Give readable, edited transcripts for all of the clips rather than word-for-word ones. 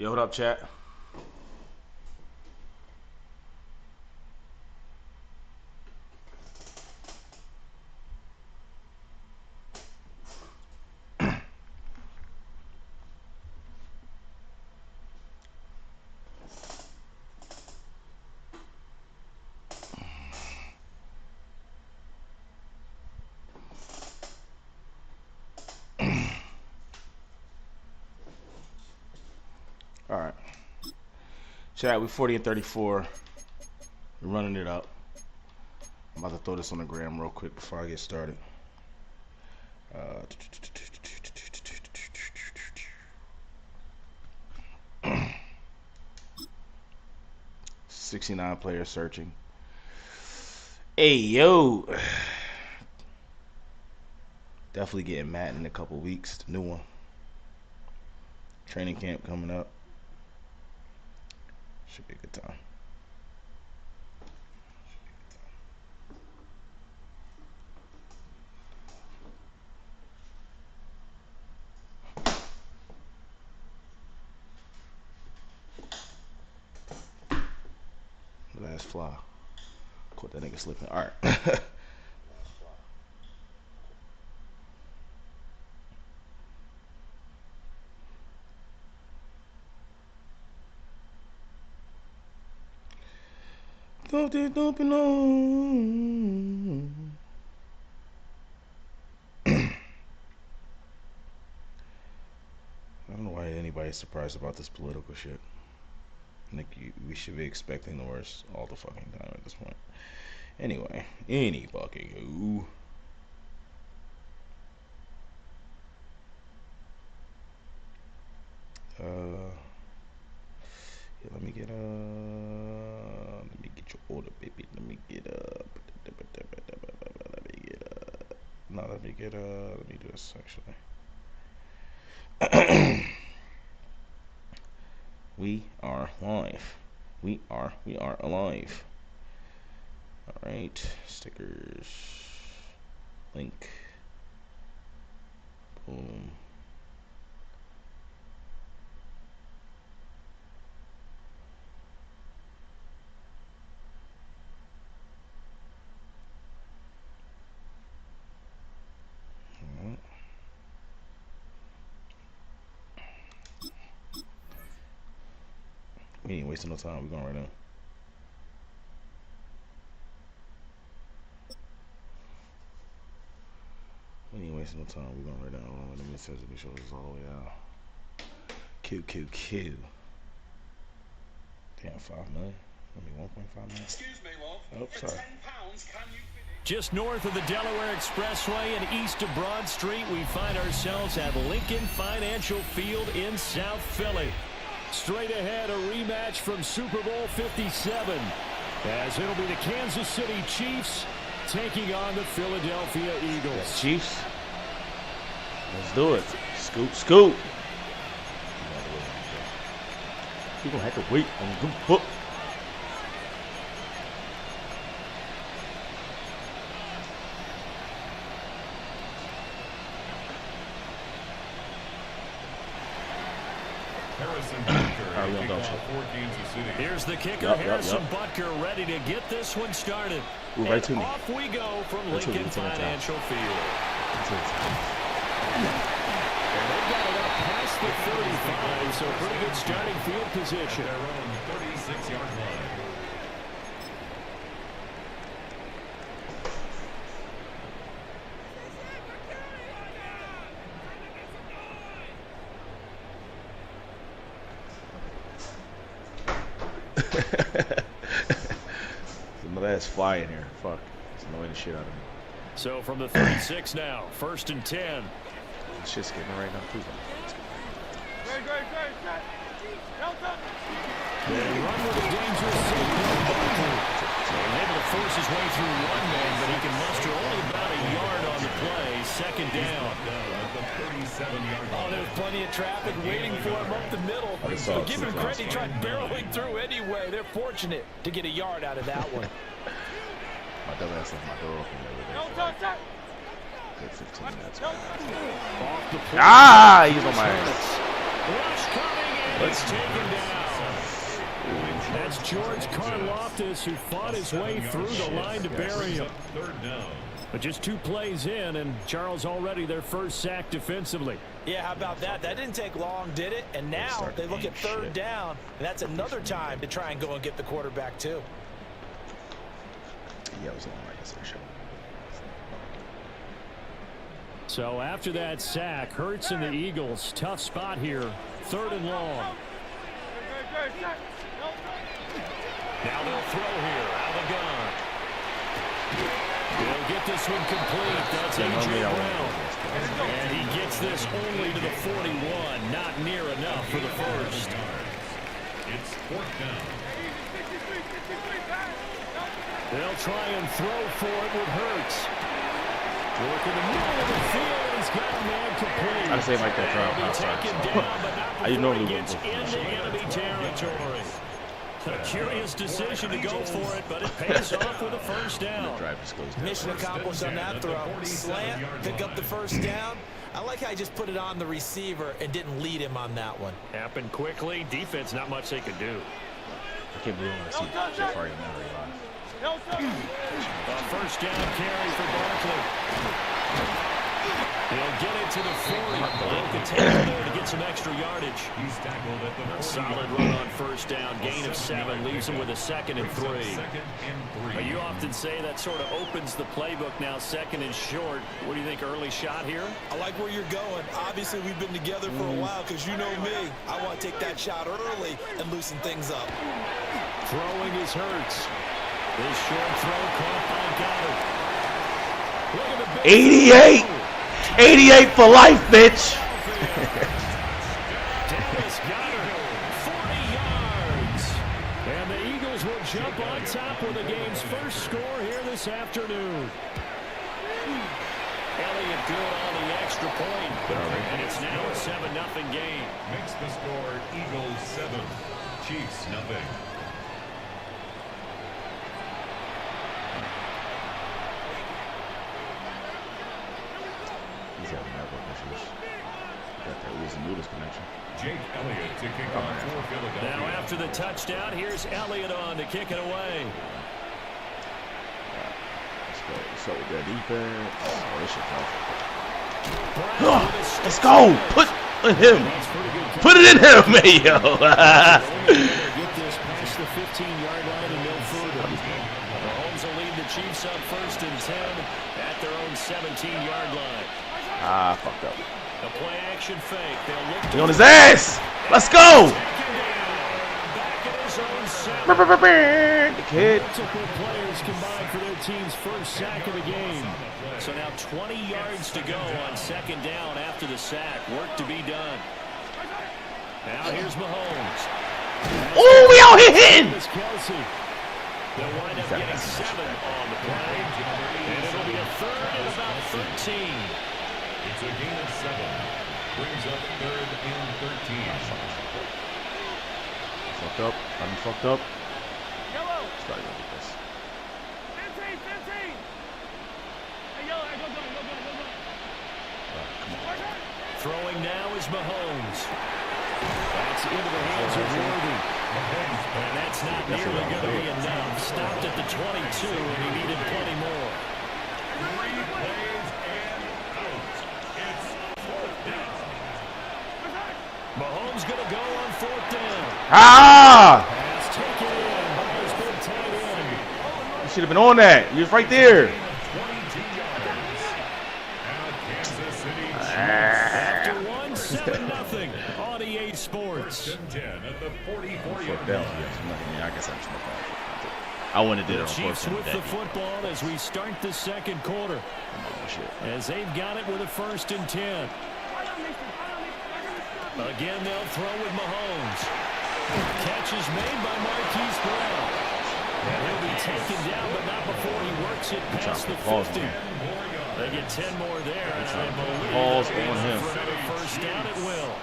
Yo, what up, chat? All right. Chat, we 40 and 34. We're running it up. I'm about to throw this on the gram real quick before I get started. 69 players searching. Hey, yo. Definitely getting Matt in a couple weeks. The new one. Training camp coming up. Should be a good time. Last fly. Caught that nigga slipping. All right. Don't be on. I don't know why anybody's surprised about this political shit. I think we should be expecting the worst all the fucking time at this point. Anyway, any fucking who. Yeah, let me get your order, baby. Let me do this actually. We are live. We are alive. All right, stickers, link, boom. We ain't wasting no time. We're going right now. We ain't wasting no time. We're going right now. Let me see if shows us all the way out. Q. Damn, 5 million. I mean, 1.5 million. Excuse me, love. Oh, sorry. For £10, can you finish? Just north of the Delaware Expressway and east of Broad Street, we find ourselves at Lincoln Financial Field in South Philly. Straight ahead, a rematch from Super Bowl 57, as it'll be the Kansas City Chiefs taking on the Philadelphia Eagles. Yes, Chiefs. Let's do it. Scoop. You're going to have to wait on the book. Here's the kicker, Harrison Butker, ready to get this one started. Right to me. Off we go from Lincoln Financial Field. And they've got it up past the 35, so pretty good starting field position. Their own 36-yard line. Some of that's fly in here. Fuck. It's annoying the shit out of me. So from the 36 now, 1st and 10. This shit's getting right now, too. They run with a dangerous able to force his way through one man, but he can muster only about a yard on the play. 2nd down. Oh, there's plenty of traffic waiting for him up the middle. But give him credit, he tried barreling through anyway. They're fortunate to get a yard out of that one. My dumb ass left my door open the other day. Good 15 minutes. He's on my ass. Rush coming, and he's taken down. That's George Karlaftis, who fought his way through the line to bury him. But just 2 plays in, and Charles already their first sack defensively. Yeah, how about that? That didn't take long, did it? And now they look at 3rd down, and that's another time to try and go and get the quarterback, too. Yeah, it was long, like I said. So after that sack, Hurts and the Eagles, tough spot here, 3rd and long. Now they'll throw here, out of the gun. They'll get this one complete. That's A.J. Brown. And he gets this only to the 41. Not near enough for the first. It's 4th down. They'll try and throw for it with Hurts. Work in the middle of the field. He's got a man complete. I'd say like that drop outside. I normally gets into enemy territory. A curious decision to go for it, but it pays off with a first down. Mission accomplished on that throw. Slant, pick up the first down. I like how he just put it on the receiver and didn't lead him on that one. Happened quickly. Defense, not much they could do. I can't believe I see Jeff Hardy now. A first down carry for Barkley. He'll get it to the 40. Broke a tackle there to get some extra yardage. He's tackled at the 40. Solid run on first down. Gain of 7 leaves him with a 2nd and 3. But you often say that sort of opens the playbook now, 2nd and short. What do you think, early shot here? I like where you're going. Obviously, we've been together for a while because you know me. I want to take that shot early and loosen things up. Throwing his Hurts. This short throw caught by Goddard. 88! 88 for life, bitch! Dallas Goddard, 40 yards. And the Eagles will jump on top with the game's first score here this afternoon. Elliott good on the extra point. And it's now a 7-0 game. Makes the score Eagles 7, Chiefs nothing. He's having network issues. Got that Wilson Noodles connection. Jake Elliott to kick off for Philadelphia. Now after the touchdown, here's Elliott on to kick it away. Let's go. So with that defense. Oh, this shit tough. Let's go. Put him. Put it in him, man, yo. Get this past the 15-yard line and no further. Mahomes will lead the Chiefs up 1st and 10 at their own 17-yard line. Ah, fucked up. The play action fake. They'll look He on his ass. Let's go. The kid. Multiple players combined for their team's first sack of the game. So now 20 yards to go on 2nd down after the sack. Work to be done. Now here's Mahomes. Oh, we out here hitting. They'll wind up getting 7 on the play. And it'll be a 3rd and about 13. It's a gain of 7. Brings up 3rd and 13. Fucked up. I'm fucked up. Let's try to get this. 15. Hey, yellow, go. Throwing now is Mahomes. That's into the hands of Worthy. And that's not nearly going to be enough. Stopped at the 22, and he needed plenty more. 3 plays and out. It's 4th down. Mahomes going to go on 4th down. Ah! Pass taken in by his big tight end. You should have been on that. You was right there. 22 yards. Now Kansas City After 1-7-0 on EA Sports. 10 at the 44-yard Down. line. I guess I'm smoking. I wouldn't have did it on Chiefs 4th with the football as we start the 2nd quarter. Oh, shit. As they've got it with a 1st and 10. Again, they'll throw with Mahomes. Catch is made by Marquise Brown. And he'll be taken down, but not before he works it past the 50. They get 10 more there, and I believe Balls they're on him. for another first down at will.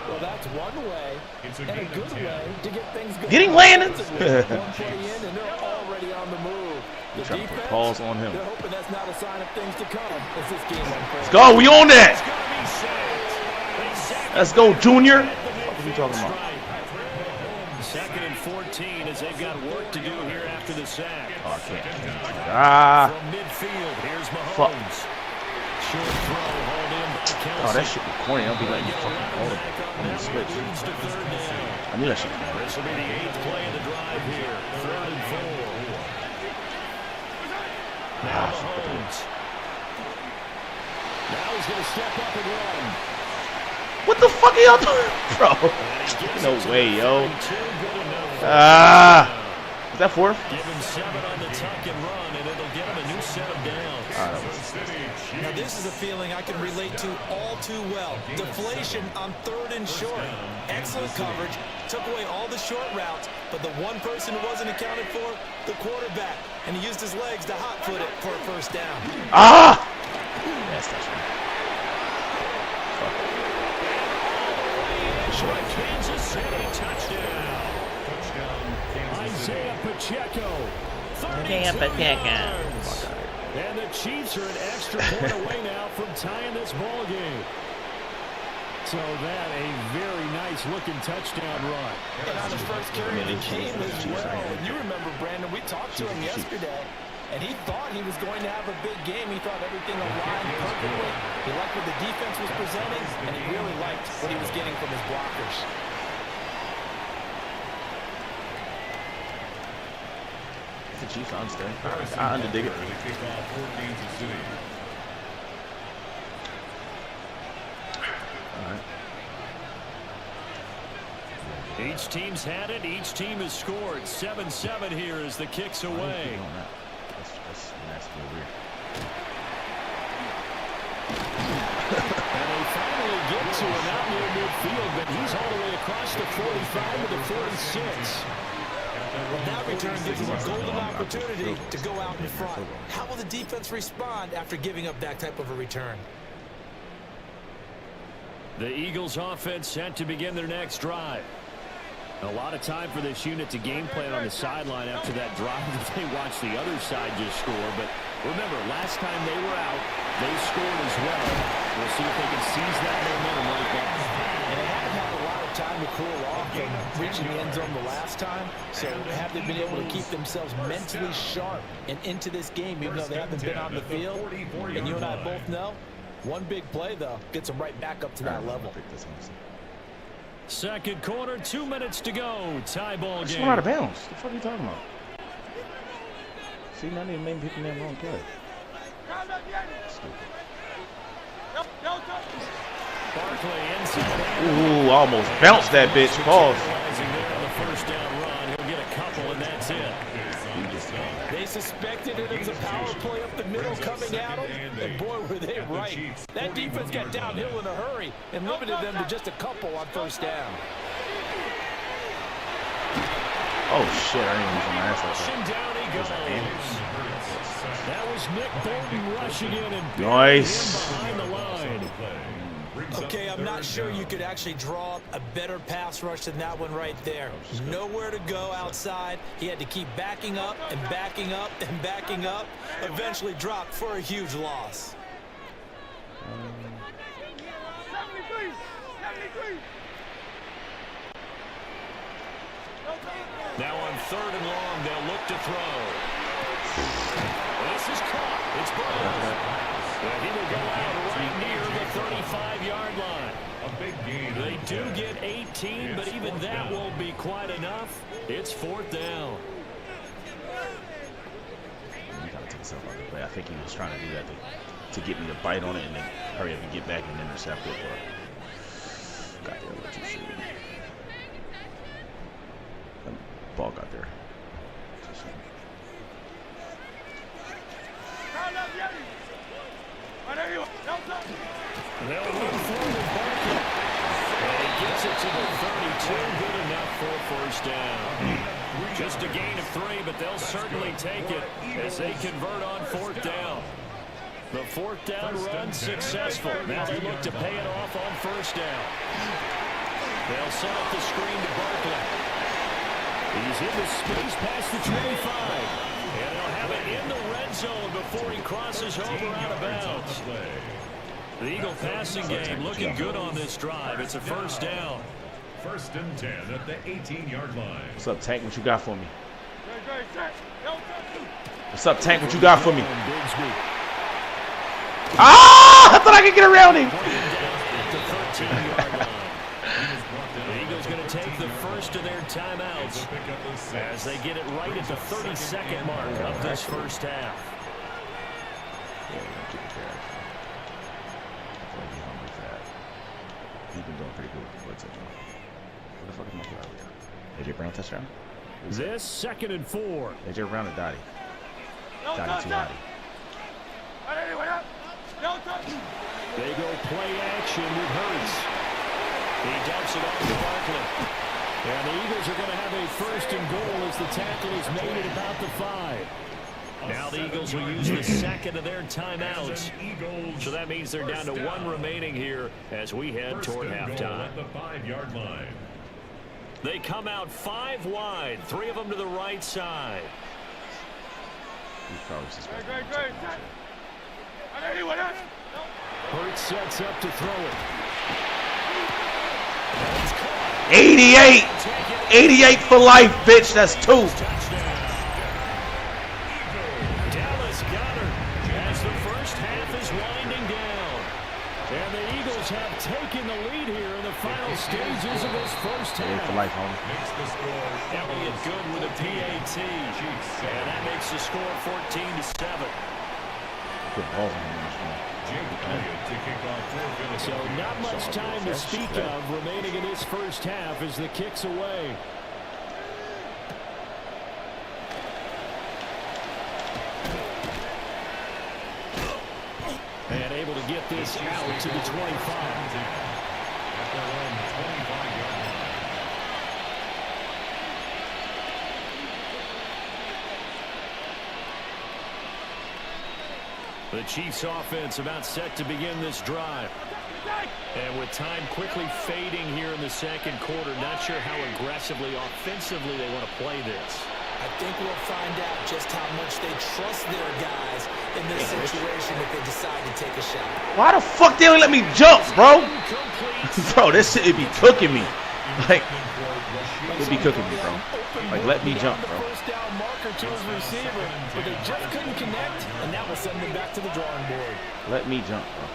Well, that's one way and a good way to get things going. Getting Landon. One play in, and they're already on the move. The Trying to put defense, balls on him. they're hoping that's not a sign of things to come as this game unfolds. Let's go. We on that. It's going to be sacked. Let's go, Junior. What are we talking about? 2nd and 14 as they've got work to do here after the sack. Oh, I can't. From midfield, here's Mahomes. Fuck. Short throw, hauled in by Kelsey. Oh, that shit be corny. I'll be letting you fucking hold it. I'm gonna switch. I knew that shit. This will be the 8th play of the drive here. 3rd and 4. Now Mahomes. Now he's going to step up and run. What the fuck are y'all doing, bro? No way, yo. Is that 4th? Give him 7 on the tuck and run, and it'll get him a new set of downs. Now this is a feeling I can relate to all too well. Deflation on 3rd and short. Excellent coverage. Took away all the short routes, but the one person who wasn't accounted for, the quarterback. And he used his legs to hot-foot it for a first down. Ah! That's touchdown. Kansas City touchdown. Isaiah Pacheco. 32 yards. And the Chiefs are an extra point away now from tying this ball game. So that a very nice looking touchdown run. And on his first carry of the game as well. And you remember, Brandon, we talked to him yesterday, and he thought he was going to have a big game. He thought everything aligned perfectly. He liked what the defense was presenting, and he really liked what he was getting from his blockers. The Chiefs, I understand. I underdig it. Alright. Each team's had it. Each team has scored. 7-7 here as the kick's away. That's weird. And they finally get to him out near midfield, but he's all the way across the 45 to the 46. Well, that return gives him a golden opportunity to go out in front. How will the defense respond after giving up that type of a return? The Eagles offense set to begin their next drive. A lot of time for this unit to game plan on the sideline after that drive that they watched the other side just score. But remember, last time they were out, they scored as well. We'll see if they can seize that momentum right back. And they haven't had a lot of time to cool off from reaching the end zone the last time. So have they been able to keep themselves mentally sharp and into this game, even though they haven't been on the field? And you and I both know, one big play, though, gets them right back up to that level. Second quarter, 2 minutes to go. Tie ball game. We're out of bounds. What the fuck are you talking about? See, now they made people in that wrong play. Barkley inside. Ooh, almost bounced that bitch. Pause. On the first down run, he'll get a couple, and that's it. They suspected it was a power play up the middle coming at them, and boy, were they right. That defense got downhill in a hurry and limited them to just a couple on first down. Oh, shit. I didn't even use my ass like Rushing that. down he goes. That was Nick Bolton rushing in and Nice. behind the line. Okay, I'm not sure you could actually draw up a better pass rush than that one right there. Nowhere to go outside. He had to keep backing up and backing up and backing up. Eventually dropped for a huge loss. 73. Now on 3rd and long, they'll look to throw. This is caught. It's ball. Well, he will go out right near the 35-yard line. A big gain. They do get 18, but even that won't be quite enough. It's 4th down. You gotta take yourself out of the play. I think he was trying to do that to get me to bite on it and then hurry up and get back and intercept it. But got there a little too soon. Ball got there. They'll run forward. And he gets it to the 32. Good enough for a first down. Just a gain of 3, but they'll certainly take it as they convert on 4th down. The 4th down run successful. Now they look to pay it off on first down. They'll set up the screen to Barkley. He's in the space past the 25. And they'll have it in the red zone before he crosses over out of bounds. The Eagle passing game looking good on this drive. It's a first down. 1st and 10 at the 18-yard line. What's up, Tank? What you got for me? What's up, Tank? What you got for me? Ah! I thought I could get around him. The Eagles going to take the first of their timeouts as they get it right at the 32nd mark of this first half. He's been doing pretty good. What's up? What the fuck is my guy over here? AJ Brown touchdown? This 2nd and 4. AJ Brown or Dottie? Dottie to Dottie. They go play action with Hurts. He dumps it off to Barkley. And the Eagles are going to have a 1st and goal as the tackle is made at about the 5. Now the Eagles will use the 2nd of their timeouts. So that means they're down to 1 remaining here as we head toward halftime. At the 5-yard line. They come out 5 wide, 3 of them to the right side. He's probably suspecting. Hurts sets up to throw it. 88! 88 for life, bitch. That's 2. Dallas Goedert as the first half is winding down. And the Eagles have taken the lead here in the final stages of this first half. For life, homie. Elliott good with a PAT. And that makes the score 14-7. Good balls on him. So not much time to speak of remaining in this first half as the kick's away. And able to get this out to the 25. The Chiefs offense about set to begin this drive. And with time quickly fading here in the 2nd quarter, not sure how aggressively, offensively they want to play this. I think we'll find out just how much they trust their guys in this situation if they decide to take a shot. Why the fuck they don't let me jump, bro? Bro, this shit it be cooking me. Like, it be cooking me, bro. Like, let me jump, bro. First down marker to his receiver, but they just couldn't connect, and that will send them back to the drawing board. Let me jump, bro.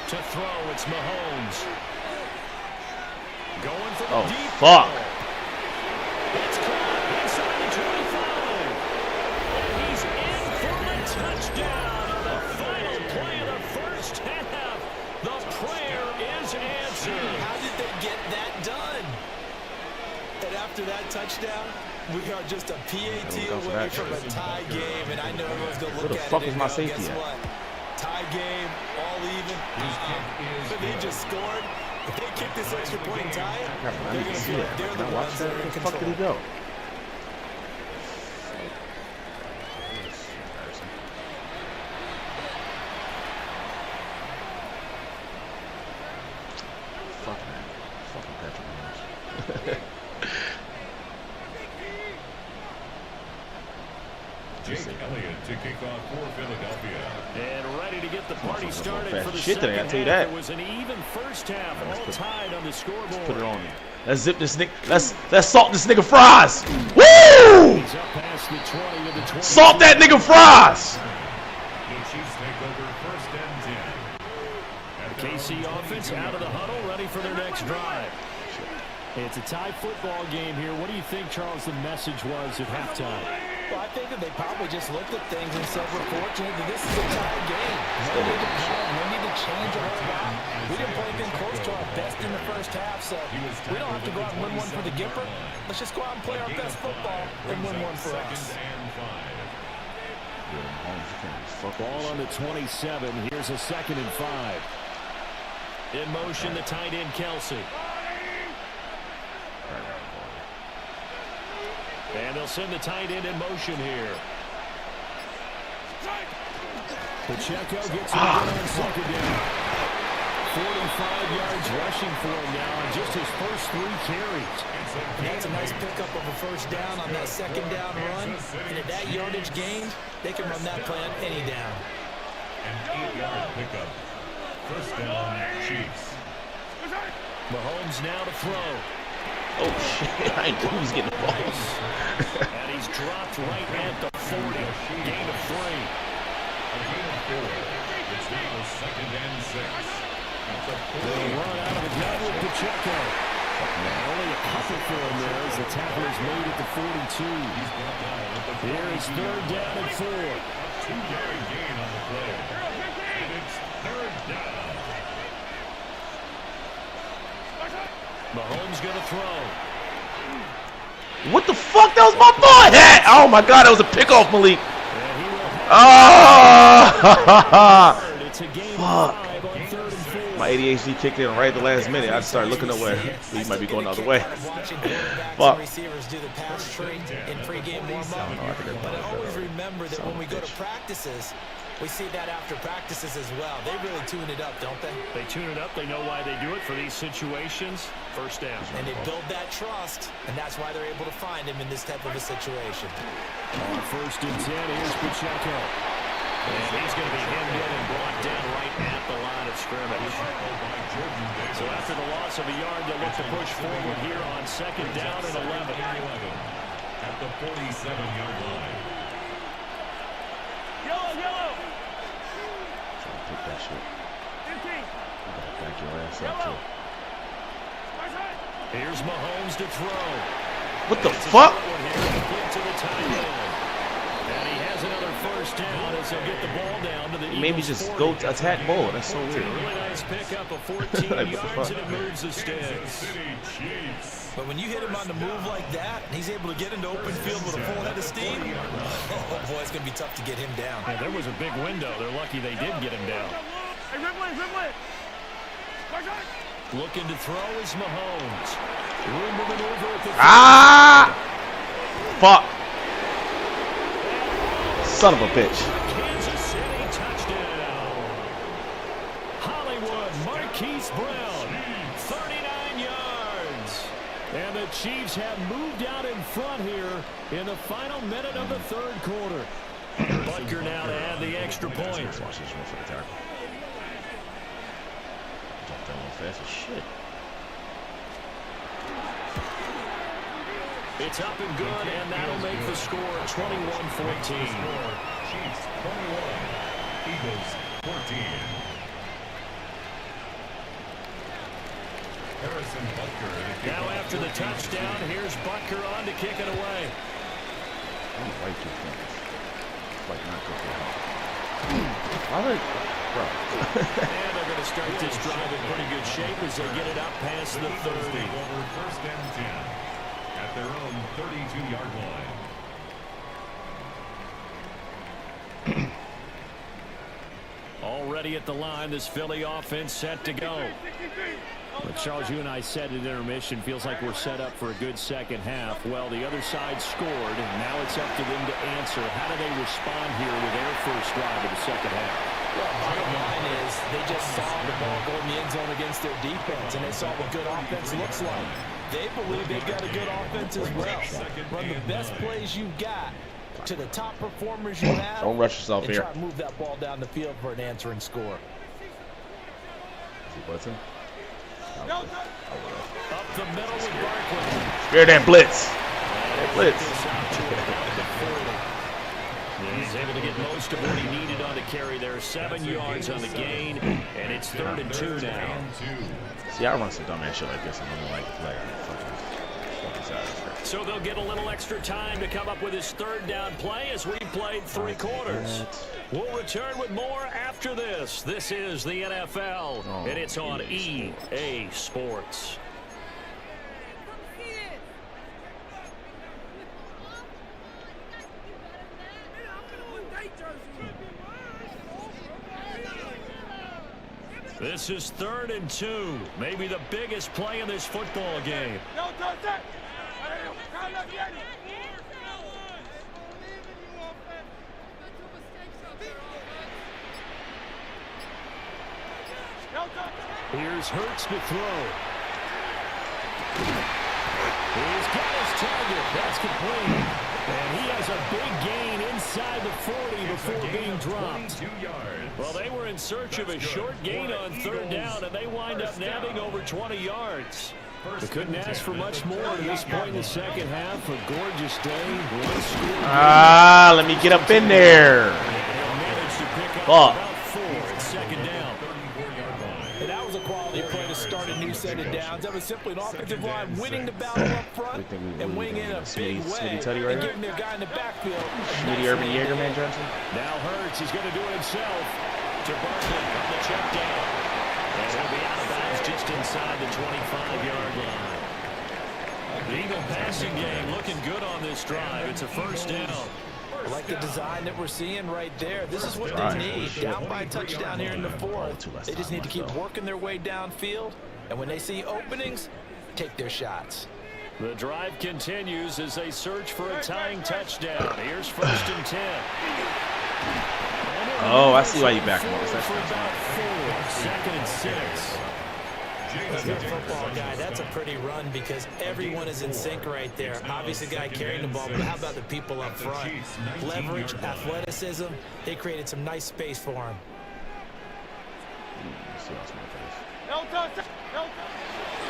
To throw, it's Mahomes. Going for the deep fuck. ball. It's caught inside the 25. And he's in for the touchdown on the final play of the first half. The prayer is answered. How did they get that done? And after that touchdown, we are just a PAT away from a tie game, and I know everyone's going to look at it. Where the fuck is and my go, safety guess at? what? Tie game, all even. But they just scored. If they kick this extra point and tie it, they're going to feel like they're the ones that are in control. Where the fuck did he go? Fucking Patrick Mahomes. Jake Elliott to kick off for Philadelphia. And ready to get the party started for the shit today, second I tell you half. that. It was an even first half, all tied on the scoreboard. Put it on me. Let's zip this nigga. Let's salt this nigga fries. Woo! He's up past the 20 to the 20. Salt that nigga fries. The Chiefs take over 1st and 10. The KC offense out of the huddle, ready for their next drive. It's a tie football game here. What do you think, Charles, the message was at halftime? Well, I think that they probably just looked at things and said, we're fortunate that this is a tie game. No need to panic, no need to change a whole lot. We didn't play anything close to our best in the first half, so we don't have to go out and win one for the Gipper. Let's just go out and play our best football and win one for us. Ball on the 27. Here's a 2nd and 5. In motion, the tight end, Kelsey. And they'll send the tight end in motion here. Pacheco gets it on 2nd down. 45 5 yards rushing for him now on just his first 3 carries. And that's a nice pickup of a first down on that second down run. And at that yardage gained, they can run that play on any down. An 8-yard pickup. First down, Chiefs. Mahomes now to throw. Oh, shit. I knew he was getting the ball. And he's dropped right at the 40. Gain of 3. A gain of 4. It's now 2nd and 6. At the 40. They'll run out of the gun with Pacheco. Only a couple for him there as the tackle is made at the 42. Here is 3rd down and 4. 2-yard gain on the play. And it's 3rd down. Mahomes going to throw. What the fuck? That was my forehead! Oh my god, that was a pickoff, Malik. And he will Oh! It's a game Fuck. of 5 on 3rd and 4. My ADHD kicked in right at the last minute. I started looking away. He might be going the other way. Watching Fuck. receivers do the pass tree in pregame warm-up. But I always remember that when we go to practices, we see that after practices as well. They really tune it up, don't they? They tune it up. They know why they do it for these situations. First down. And they build that trust, and that's why they're able to find him in this type of a situation. On 1st and 10, here's Pacheco. And he's going to be hemmed in and brought down right at the line of scrimmage. So after the loss of a yard, they'll look to push forward here on 2nd down and 11. At the 47-yard line. Yellow. Take that shit. 15. You gotta back your ass up, too. Here's Mahomes to throw. What the fuck? To the tight end. And he has another first down as he'll get the ball down to the Eagles. Maybe just 40. go attack ball. That's so weird. Really nice pickup of 14 Like, what the yards fuck? and it moves the sticks. But when you hit him on the move like that, and he's able to get into open field with a full head of steam, oh boy, it's going to be tough to get him down. Yeah, there was a big window. They're lucky they did get him down. Hey, Ridley. Looking to throw is Mahomes. Room to maneuver at the Fuck. Son of a bitch. Kansas City touchdown. Hollywood Marquise Brown, 39 yards. And the Chiefs have moved out in front here in the final minute of the 3rd quarter. Butker now to add the extra point. Watch this one for the tackle. Jump that one fast as shit. It's up and good, and that'll make the score 21-14. Chiefs 21, Eagles 14. Harrison Butker. Now after the touchdown, here's Butker on to kick it away. I don't like your things. Like not good for help. I like, bro. And they're going to start this drive in pretty good shape as they get it up past the 30. Over 1st and 10 at their own 32-yard line. Already at the line, this Philly offense set to go. But Charles, you and I said at intermission, feels like we're set up for a good second half. Well, the other side scored, and now it's up to them to answer. How do they respond here with their first drive of the second half? Well, bottom line is they just saw the ball go in the end zone against their defense, and they saw what good offense looks like. They believe they've got a good offense as well. Run the best plays you've got to the top performers you have. Don't rush yourself and here. try to move that ball down the field for an answering score. Is he blitzing? Up the middle with Barkley. Spare that blitz. That blitz. He's able to get most of what he needed on the carry there. 7 yards on the gain, and it's 3rd and 2 now. See, I run some dumb ass shit like this, and I'm like fucking size. So they'll get a little extra time to come up with his 3rd down play as we played 3 quarters. We'll return with more after this. This is the NFL, and it's on EA Sports. This is 3rd and 2. Maybe the biggest play in this football game. Here's Hurts to throw. He's got his target. That's complete. And he has a big gain inside the 40 before being dropped. Well, they were in search of a short gain on third down, and they wind up nabbing over 20 yards. They couldn't ask for much more at this point in the second half. A gorgeous day. One score. Let me get up in there. Managed to pick up Fuck. about 4 at second down. And that was a quality play to start a new set of downs. That was simply an offensive line winning the battle up front and winning in a big way and giving their guy in the backfield. Smitty Urban Jaeger, man, Johnson. Now Hurts, he's going to do it himself. To Barkley on the check down. And he'll be out of bounds just inside the 25-yard line. The Eagle passing game looking good on this drive. It's a first down. I like the design that we're seeing right there. This is what they need. Down by a touchdown here in the fourth. They just need to keep working their way downfield. And when they see openings, take their shots. The drive continues as they search for a tying touchdown. Here's 1st and 10. Oh, I see why you back him up. For about 4. 2nd and 6. As a football guy, that's a pretty run because everyone is in sync right there. Obviously, the guy carrying the ball, but how about the people up front? Leverage, athleticism, they created some nice space for him.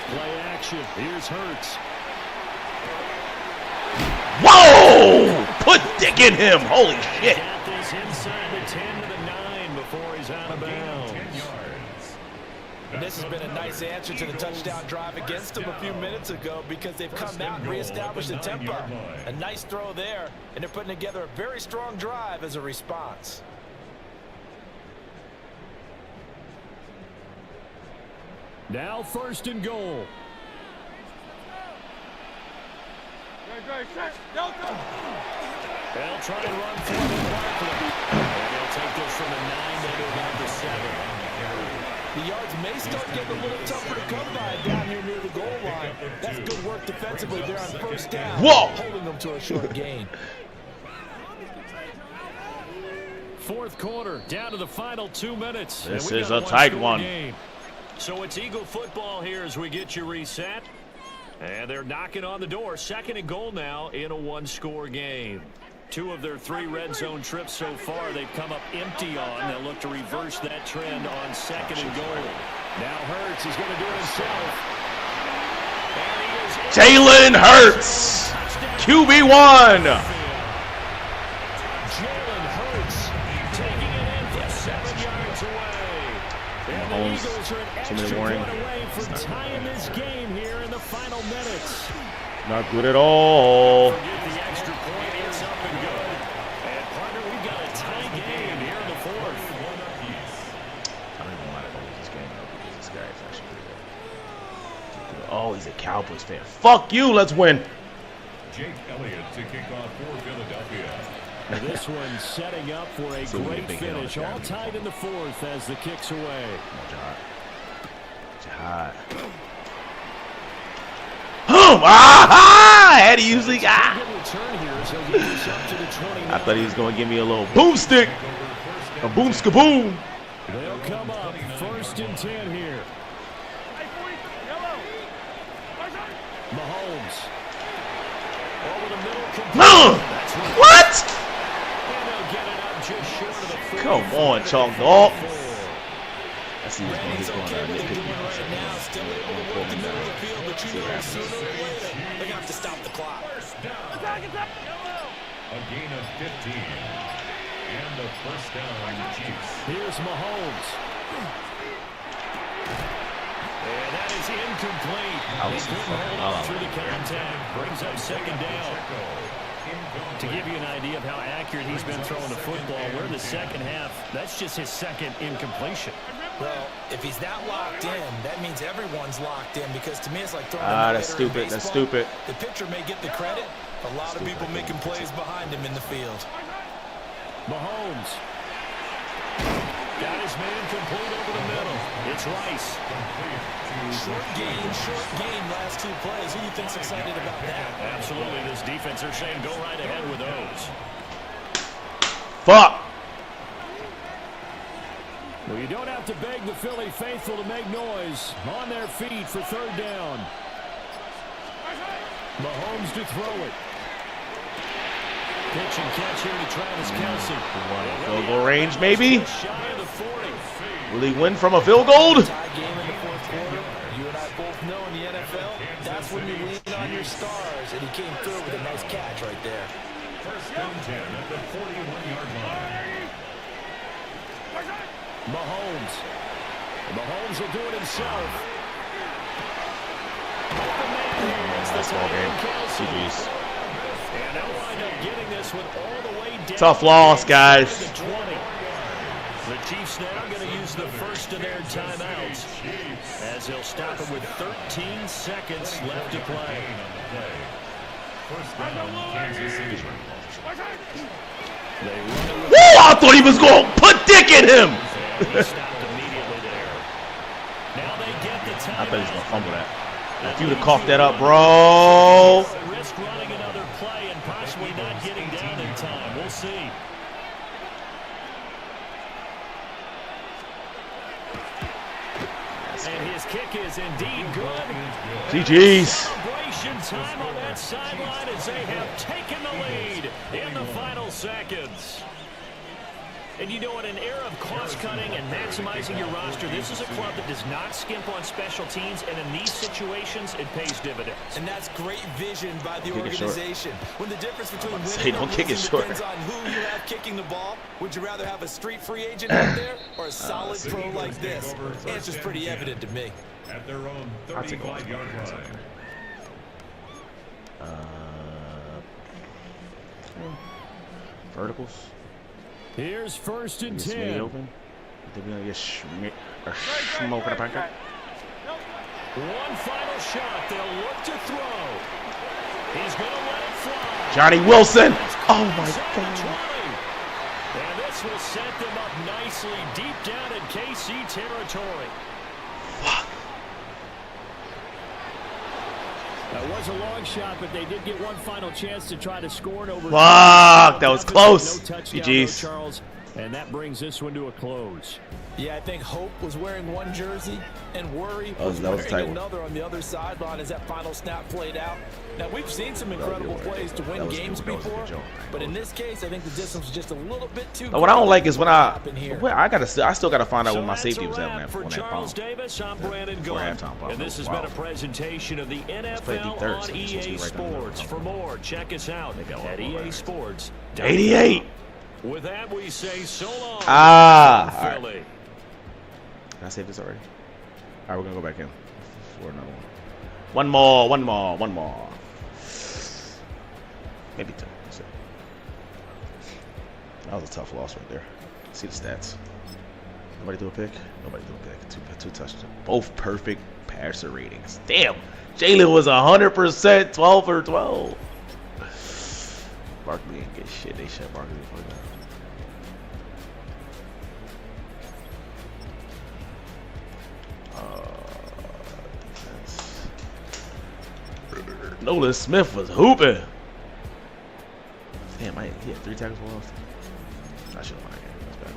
Play action. Here's Hurts. Whoa! Put dick in him. Holy shit. Got this inside the 10 to the 9 before he's out of bounds. And this has been a nice answer to the touchdown drive against them a few minutes ago because they've come out and reestablished the tempo. A nice throw there, and they're putting together a very strong drive as a response. Now 1st and goal. They'll try and run for it in Barkley. And they'll take this from the 9 to about the 7. The yards may start getting a little tougher to come by down here near the goal line. That's good work defensively there on 1st down. Whoa! Holding them to a short gain. 4th quarter, down to the final 2 minutes. This And we is got a tight score one. Game. So it's Eagle football here as we get you reset. And they're knocking on the door. 2nd and goal now in a 1-score game. 2 of their 3 red zone trips so far they've come up empty on. They'll look to reverse that trend on 2nd and goal. Now Hurts is going to do it himself. Jalen Hurts, QB1. Jalen Hurts taking it in from 7 yards away. And the Eagles are an extra point away from tying this game here in the final minutes. Not good at all. Forget the extra point. It's up and good. And partner, we've got a tie game here in the 4th. I don't even mind if I lose this game though, because this guy is actually pretty good. Oh, he's a Cowboys fan. Fuck you. Let's win. Jake Elliott to kick off for Philadelphia. This one setting up for a great finish. All tied in the 4th as the kick's away. Jihad. Boom! Ah! I had to use the guy. I thought he was going to give me a little boomstick. A boom skaboom. They'll come up 1st and 10 here. Mahomes. Over the middle. What? And they'll get it up just short of the 40. Come on, chalk dog. I see He's okay with it doing right now. Still able to work the middle of the field, but you know sooner or later they're going to have to stop the clock. A gain of 15. And the 1st down, Chiefs. Here's Mahomes. And that is incomplete. He couldn't hold on through the contact. Brings up 2nd down. To give you an idea of how accurate he's been throwing the football, we're in the second half. That's just his 2nd incompletion. Well, if he's that locked in, that means everyone's locked in because to me it's like throwing that's stupid. That's stupid. The pitcher may get the credit. A lot of people making plays behind him in the field. Mahomes. Got his man complete over the middle. It's Rice. Short gain, last 2 plays. Who do you think's excited about that? Absolutely. This defense, they're saying go right ahead with those. Fuck. Well, you don't have to beg the Philly faithful to make noise. On their feet for third down. Mahomes to throw it. Pitch and catch here to Travis Kelce. Field goal range, maybe? Will he win from a field goal? Tie game in the fourth quarter. You and I both know in the NFL, that's when you lean on your stars, and he came through with a nice catch right there. First down 10 at the 41-yard line. Mahomes will do it himself. That's ball game. GG's. And they'll wind up getting this one all the way down. Tough loss, guys. The Chiefs now going to use the first of their timeouts as they'll stop it with 13 seconds left to play. First down, Kansas City. Woo! I thought he was going to put dick in him. He stopped immediately there. Now they get the timeout. I thought he was going to fumble that. If you would have coughed that up, bro. Risk running another play and possibly not getting down in time. We'll see. And his kick is indeed good. GG's. Celebration time on that sideline as they have taken the lead in the final seconds. And you know, in an era of cost-cutting and maximizing your roster, this is a club that does not skimp on special teams, and in these situations, it pays dividends. And that's great vision by the organization. When the difference between winning don't and kick it losing short. depends on who you have kicking the ball, would you rather have a street free agent out there or a solid pro like this? The answer's pretty evident to me. At their own 35-yard line. Verticals. Here's first and Get 10. open. They're going to get smoke in the pancake. One final shot. They'll look to throw. He's going to let it fly. Johnny Wilson. Oh, my God. And this will set them up nicely deep down in KC territory. Fuck. That was a long shot, but they did get one final chance to try to score it over. Fuck, that was close. No touchdown, GG's. though, Charles, and that brings this one to a close. Yeah, I think Hope was wearing one jersey and Worry was that was a tight wearing one. another on the other sideline as that final snap played out. Now, we've seen some incredible plays to win games before, but in this case, I think the distance was just a little bit too What I don't like is when I here. still gotta find out So what my that's safety a was at wrap on for that Charles bomb. Davis. I'm Brandon Before Gordon, halftime bomb. and this has Wow. been a presentation of the played NFL third, on so it's supposed to be EA right down the middle. Sports. For more, check us out at EA Sports. 88. With that, we say so long. Ah, from all right. Philly. Can I save this already? All right, we're gonna go back in for another one. One more. Maybe two. That's it. That was a tough loss right there. See the stats. Nobody threw a pick. Nobody threw a pick. Two touchdowns. Both perfect passer ratings. Damn. Jalen was 100%, 12 for 12. Barkley ain't get shit. They shut Barkley for that. Nolan Smith was hooping. Damn, he had 3 tackles for loss. I should have won that game. That's bad.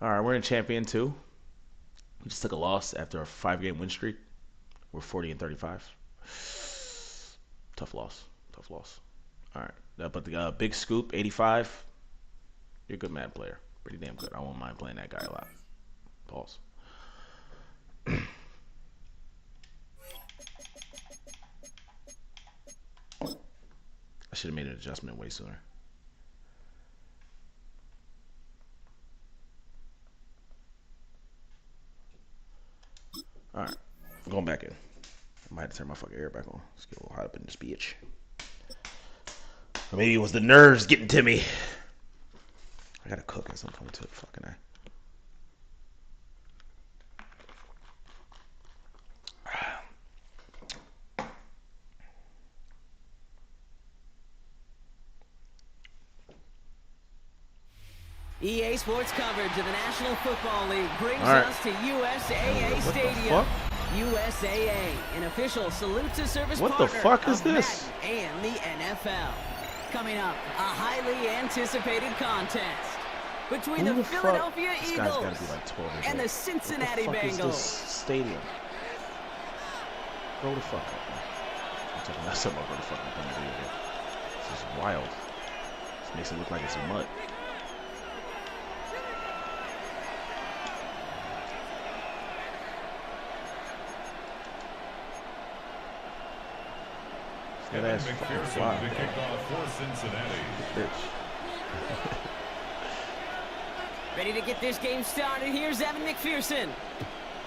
All right, we're in Champion 2. We just took a loss after a 5-game win streak. We're 40-35. Tough loss. All right, but the big scoop, 85. You're a good Madden player. Pretty damn good. I won't mind playing that guy a lot. Pause. I should have made an adjustment way sooner. Alright. I'm going back in. I might have to turn my fucking air back on. Let's get a little hot up in this bitch. Or maybe it was the nerves getting to me. I gotta cook as I'm coming to the fucking eye. EA Sports coverage of the National Football League brings All right. us to USAA Stadium. What? USAA, an official salute to service What the partner fuck is of this? Madden and the NFL. Coming up, a highly anticipated contest between Who the fuck- Philadelphia This guy's Eagles gotta be like 12 years and the old. Cincinnati What the fuck is Bengals. this stadium? Grow the fuck up, man. I'm talking about something about the fucking thing over here. This is wild. This makes it look like it's a mud. That ass fucking fly, McPherson to kick off for Cincinnati. bitch. Ready to get this game started, here's Evan McPherson.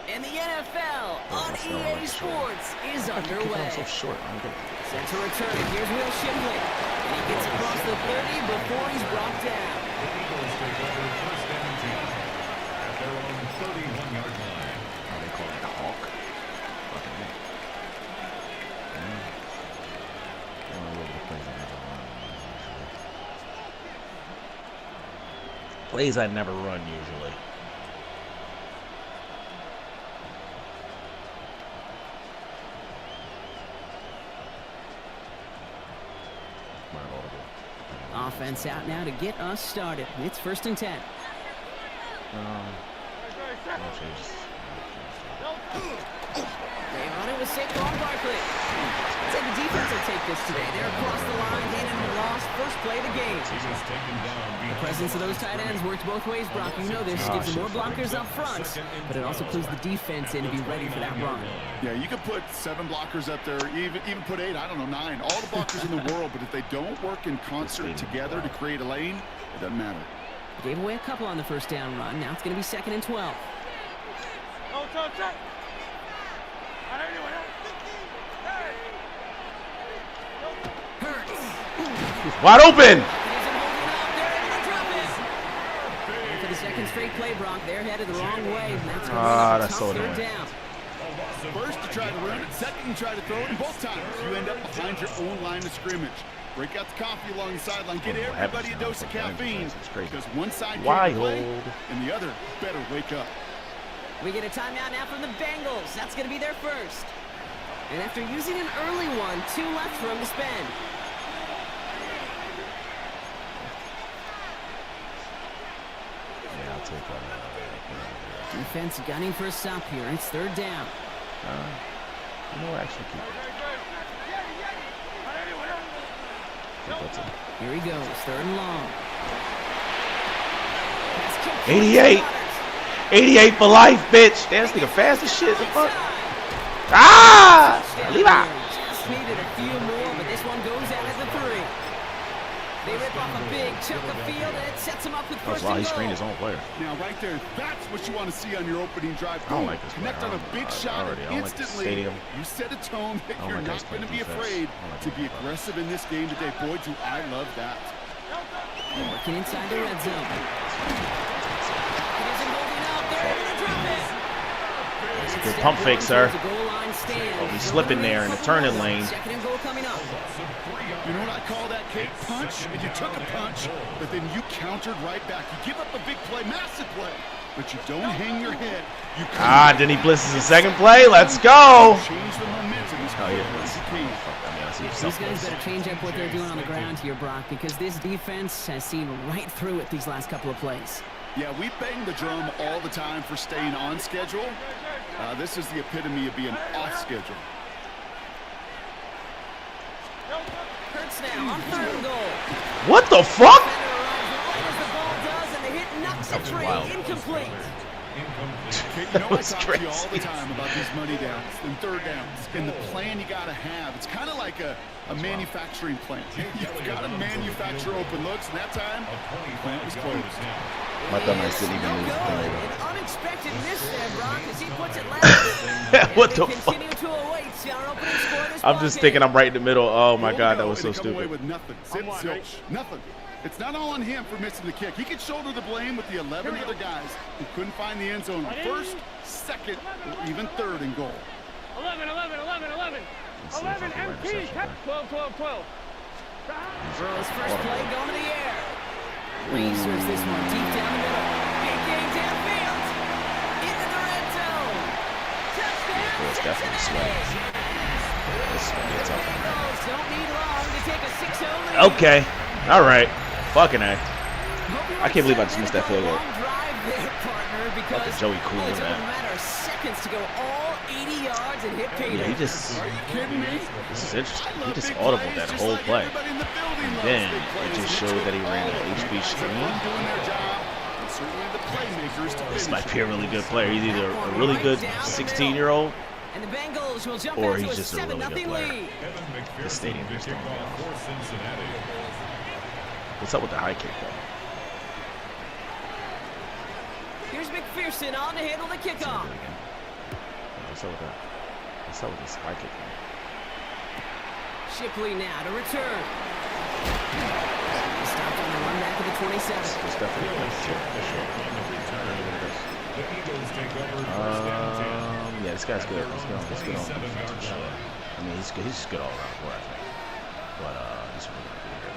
And the NFL on that's not EA like Sports is I'm underway. so short. I'm gonna Set to return, here's Will Shipley. And he gets across the 30 before he's brought down. The Eagles take over first and 10 at their own 31-yard line. how they call it, the hawk. Fucking hell. All over the place. I never run. Plays I never run usually. Offense out now to get us started. It's first and 10. Stay on it with Saquon Barkley. I'd say the defense will take this today. They're across the line, gaining the loss. First play of the game. The presence of those tight ends works both ways, Brock. You know this. Gives them more blockers up front, but it also clues the defense in to be ready for that run. Yeah, you can put 7 blockers up there, even put 8, I don't know, 9. All the blockers in the world, but if they don't work in concert together to create a lane, it doesn't matter. Gave away a couple on the first down run. Now it's going to be second and 12. Wide open! And for the second straight play, Brock, they're headed the wrong way. And that's going to That's so third annoying. down. First, you try to run it. Second, you try to throw it. And both times, you end up behind your own line of scrimmage. Break out the coffee along the sideline. Get everybody a dose of caffeine. Because one side can't play, and the other better wake up. We get a timeout now from the Bengals. That's going to be their first. And after using an early one, 2 left for him to spend. Yeah, I'll take that. Defense gunning for a stop here. It's third down. You know what? Actually, keep it. Here he goes. Third and long. 88. 88 for life, bitch. Damn, this nigga fast as shit. The fuck? Ah! Leave out. Just needed a few more, but this one goes out at the 3. They rip off a big chunk of field, and it sets him up with first Wow, and he goal. screened his own player. Now, right there, that's what you want to see on your opening drive. I don't like this Connect player. on a big shot, and I don't like the instantly stadium. you set a tone that I don't you're like not this going to be defense. afraid I don't like to this be defense. aggressive in this game today. Boy, do I love that. Working inside the red zone. He isn't holding up. They're able to drop it. It's a good pump fake, sir. Oh, we slipping there in the turning lane. Second and goal coming up. You know what I call that, Kate? Punch. And you took a punch, but then you countered right back. You give up a big play, massive play, but you don't hang your head. You Then he blitzes the second play. Let's go. change the momentum. Oh, yeah. That's the key. These guys better change up what they're doing on the ground here, Brock, because this defense has seen right through it these last couple of plays. Yeah, we bang the drum all the time for staying on schedule. This is the epitome of being off schedule. Hurts now on third and goal. What the fuck? Right as the ball does, and the hit knocks it free. Incomplete. Okay, you know I That's talk to you all the crazy. time about these money downs and third downs and the plan you got to have. It's kind of like a manufacturing plant. You've got to manufacture open looks, and that time, the plant was closed. My dumbass didn't even move the An tornado. unexpected miss there, Brock, as he puts it last. What the They fuck? continue to await our opening score of this I'm ball just game. thinking I'm right in the middle. Oh my Won't god, go, that was so and they come away stupid. with nothing. Zip, zilch, nothing. It's not all on him for missing the kick. He could shoulder the blame with the 11 other guys who couldn't find the end zone on first, second, or even third and goal. 11, 11, 11, 11. Let's see if I 11 can write MT. reception back. 12, 12, 12. Burrow's first play going to the air. Research this one deep down the middle. Big game downfield. Into the red zone. Touchdown, definitely sweating. This is gonna be a tough one. Don't need long to take a 6-0 lead. Okay. All right. Fucking A. I can't believe I just missed that field goal. Fucking Joey cool in that. Seconds to go all 80 yards and hit payday. Yeah, he just. Are you kidding me? This is interesting. He just audibled that whole play. And then it just showed that he ran an HB screen. This might be a really good player. He's either a really good 16-year-old or he's just a really good player. This stadium is strong. What's up with the high kick, though? Here's McPherson on to handle the kickoff. What's up with that? What's up with this high kick? Shipley now to return. Stopped on the run back of the 27. It's definitely a place to yeah, this guy's good. He's good on defense. I mean, he's good. He's just good all around the board, I think. But he's really good here,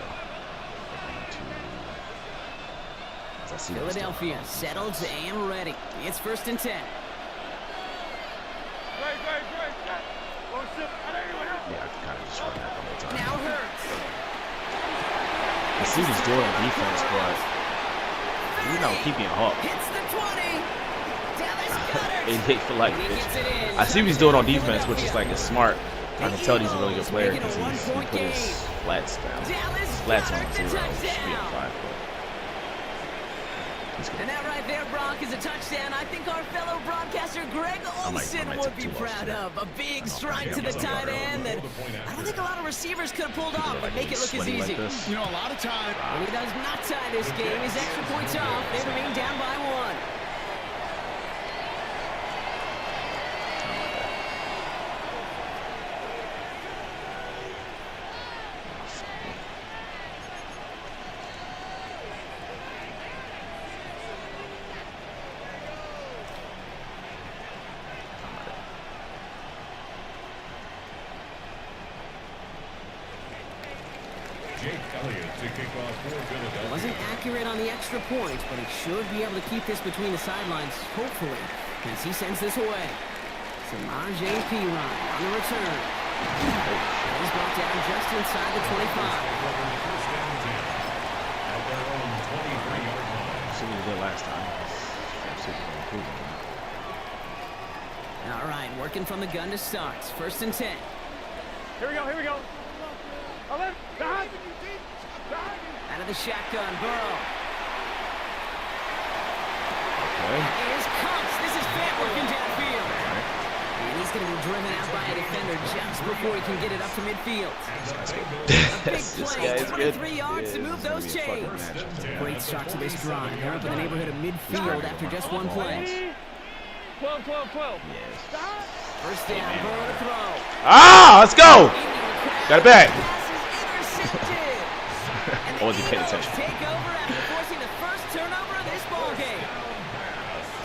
though. Philadelphia settled and ready. It's 1st and 10. Yeah, I can kind of just run that the whole time. Now Hurts. I see what he's doing on defense, but he's not keeping a hawk. Hits the 20. Dallas They for like I see what he's doing on defense, which is like, it's smart. I can tell he's a really good player because he put his flats down. His flats on 0. Should be at 5. And that right there, Brock, is a touchdown. I think our fellow broadcaster Greg Olsen would be proud of. A big strike to the tight end that I don't think a lot of receivers could have pulled off, but make it look as easy. You know, a lot of time. When he does not tie this game, his extra points off. They remain down by 1. Wasn't accurate on the extra point, but he should be able to keep this between the sidelines, hopefully, as he sends this away. Samar J.P. Ryan on the return. He's brought down just inside the 25. See what he did last time. All right, working from the gun to start. 1st and 10. Here we go, here we go. 11, behind. Out of the shotgun, Burrow. Okay. Here's Cox. This is Fant working downfield. And he's going to be driven out by a defender just before he can get it up to midfield. A big play, 23 yards to move those chains. Great start to this drive. They're up in the neighborhood of midfield after just one play. 12, 12, 12. Yes. 1st down, Burrow to throw. Ah, let's go. Got it back. And was he paying attention? Take over after forcing the first turnover of this ballgame.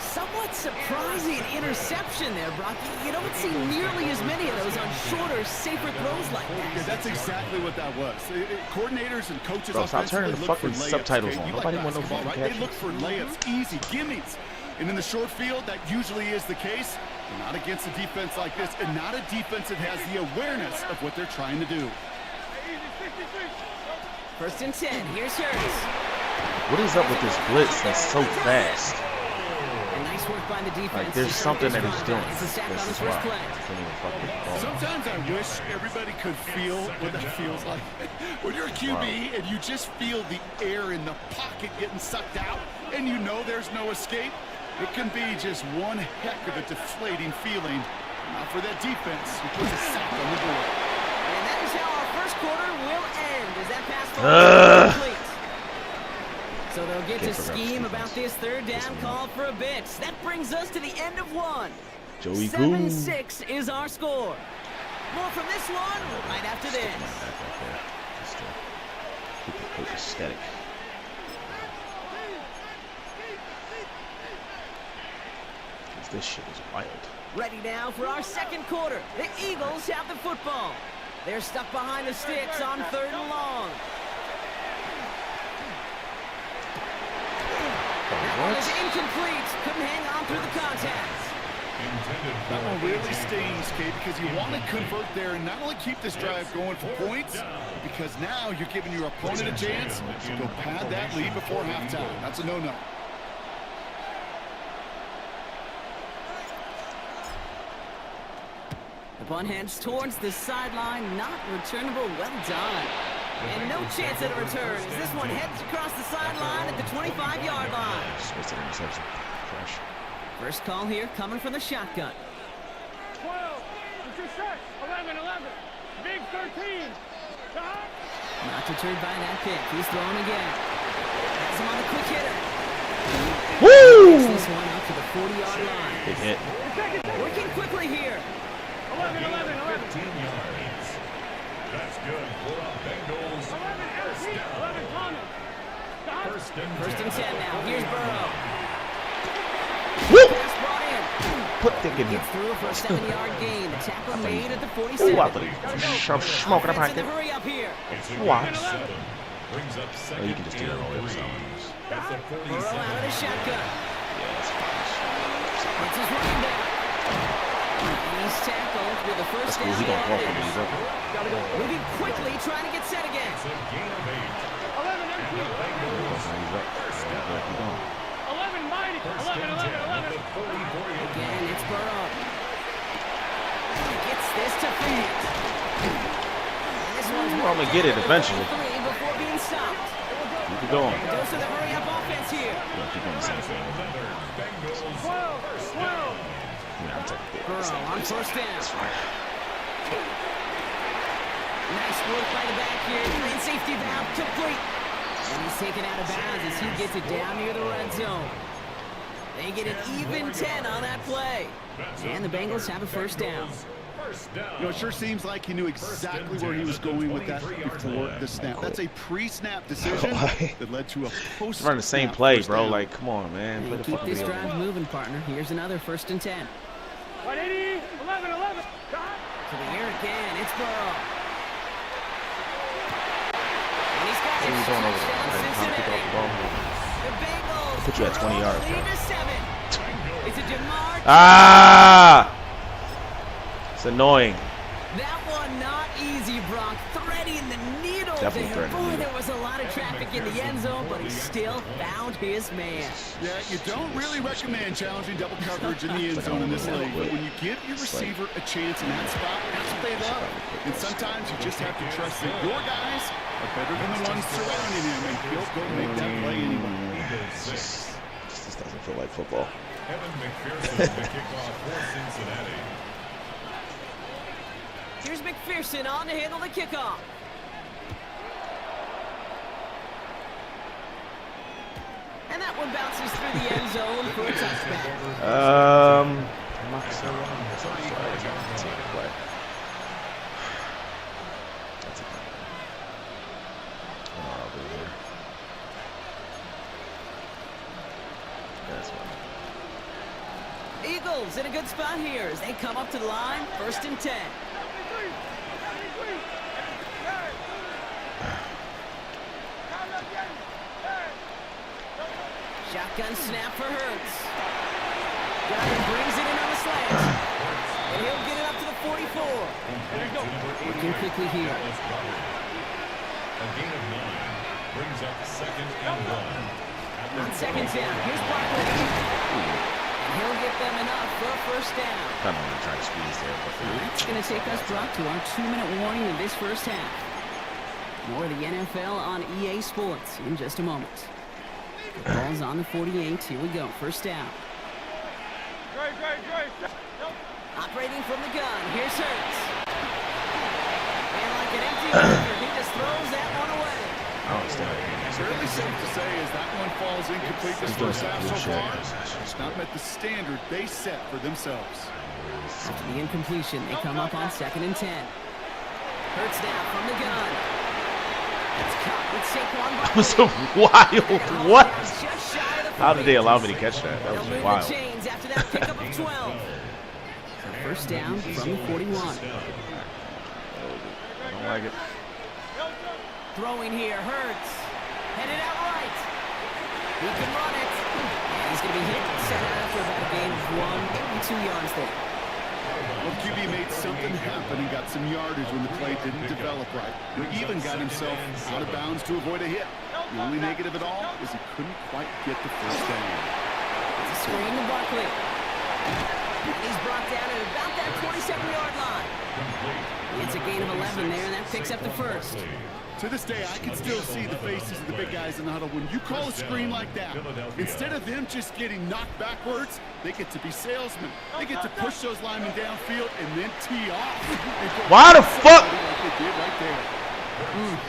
Somewhat surprising interception there, Brock. You don't see nearly as many of those on shorter, safer throws like that. Yeah, that's exactly what that was. Coordinators and coaches Stop turning the fucking subtitles on. Nobody wants no fucking They look for layups, easy gimmies. And in the short field, that usually is the case. But not against a defense like this, and not a defense that has the awareness of what they're trying to do. 1st and 10. Here's Hurts. What is up with this blitz that's so fast? And nice work by the defense. Like, there's something that he's doing. It's a sack on This his is why. first play. I can't even fucking ball. Sometimes I wish everybody could feel what that feels like. When you're a QB and you just feel the air in the pocket getting sucked out and you know there's no escape, it can be just one heck of a deflating feeling. Not for that defense who puts a sack on the board. And that is how our first quarter will end as that pass falls complete. So they'll get to scheme about this 3rd down call for a bit. That brings us to the end of 1. Joey Goo. 7-6 is our score. More from this one right after this. Just to keep the coach aesthetic. This shit is wild. Ready now for our 2nd quarter. The Eagles have the football. They're stuck behind the sticks on 3rd and long. That one is incomplete. Couldn't hang on through the contact. That one really stings, Kate, because you want to convert there and not only keep this drive going for points, because now you're giving your opponent a chance to go pad that lead before halftime. That's a no-no. The punt heads towards the sideline, not returnable. Well done. And no chance at a return as this one heads across the sideline at the 25-yard line. First call here coming from the shotgun. 12, 11, 11, big 13. Not deterred by that pick. He's throwing again. Has him on the quick hitter. Woo! This one out to the 40-yard line. Big hit. Working quickly here. 11, 11, 11. 15 yards. That's good for the Bengals. 11 Thomas. First and 10 now. Here's Burrow. Woo! Pass brought in. Put the game. Gets through for a 7-yard gain. The tackle made at the 47. Ooh, I thought he was smoking a Offense in the packet. hurry up here. Watch. brings up Oh, second. you can just do that all the way up. That's the Burrow out of the shotgun. Yeah, that's fine. It's his running back. And he's tackled with the first That's cool. He down. gonna walk when he's up. Moving quickly, trying to get set again. It's a gain of 8. 11 empty. He's up. Keep going. 11 mighty. 11, 11, 11. Again, it's Burrow. Gets this to Phoenix. And this one's I'm gonna get it eventually. three before being stopped. Keep going. Goes to the hurry up offense here. Yeah, keep doing the same thing. 12, 12. Yeah, I'm taking it. Burrow on first down. Nice work by the back here. Clean safety valve complete. And he's taken out of bounds as he gets it down near the red zone. They get an even 10 on that play. And the Bengals have a first down. You know, it sure seems like he knew exactly where he was going with that before the snap. That's a pre-snap decision that led to a post-snap. Run the same play, bro. Like, come on, man. Play And the keep fucking this game. drive moving, partner. Here's another 1st and 10. 180, 11, 11. To the air again. It's Burrow. And he's got What are it. you doing over there? Touchdown, I'm trying to pick up the ball. Cincinnati. The Bengals. Put you at 20 yards, Lead bro. to 7. It's a DeMar. Ah! It's annoying. That one not easy, Brock. Threading the needle Definitely there. threading the Boy, needle. there was a lot of traffic in the end zone, but he still found his man. Yeah, you don't really recommend challenging double coverage in the end zone in this league, but when you give your receiver a chance in that spot, that's what they love. And sometimes you just have to trust that your guys are better than the ones surrounding him, and he'll go make that play anyway. This doesn't feel like football. Evan McPherson, the kickoff for Cincinnati. Here's McPherson on to handle the kickoff. And that one bounces through the end zone for a touchback. I'm not so wrong. That's all right. That's a good play. That's a good play. Oh, over here. That's one. Eagles in a good spot here as they come up to the line. 1st and 10. Shotgun snap for Hurts. Goddard brings it in on the slant. And he'll get it up to the 44. Working quickly here. A gain of 9 brings up 2nd and 1. On 2nd down, here's Barkley. And he'll get them enough for a 1st down. Kind of trying to squeeze there, but It's going to take us, Brock, to our 2-minute warning in this 1st half. More of the NFL on EA Sports in just a moment. The ball's on the 48. Here we go. 1st down. Operating from the gun. Here's Hurts. And like an empty burger, he just throws that one away. I don't understand. Fairly safe to say as that one falls incomplete this He's doing first some half cool so shit. far. It's not met the standard they set for themselves. After the incompletion, they come up on 2nd and 10. Hurts now from the gun. It's caught with Saquon That was Barkley. wild. What? Just shy of the How did they 48. allow me to catch that? That They'll was move wild. the chains after that pickup of 12. So 1st down from the 41. I don't like it. Throwing here, Hurts. Headed out right. He can run it. And he's going to be hit, set out for about a gain of 1, maybe 2 yards there. Well, QB made something happen and got some yardage when the play didn't develop right. He even got himself out of bounds to avoid a hit. The only negative at all is he couldn't quite get the first down. It's a screen to Barkley. He's brought down at about that 27-yard line. It's a gain of 11 there, and that picks up the first. To this day, I can still see the faces of the big guys in the huddle. When you call a screen like that, instead of them just getting knocked backwards, they get to be salesmen. They get to push those linemen downfield and then tee off. Why the fuck? Like they did right there.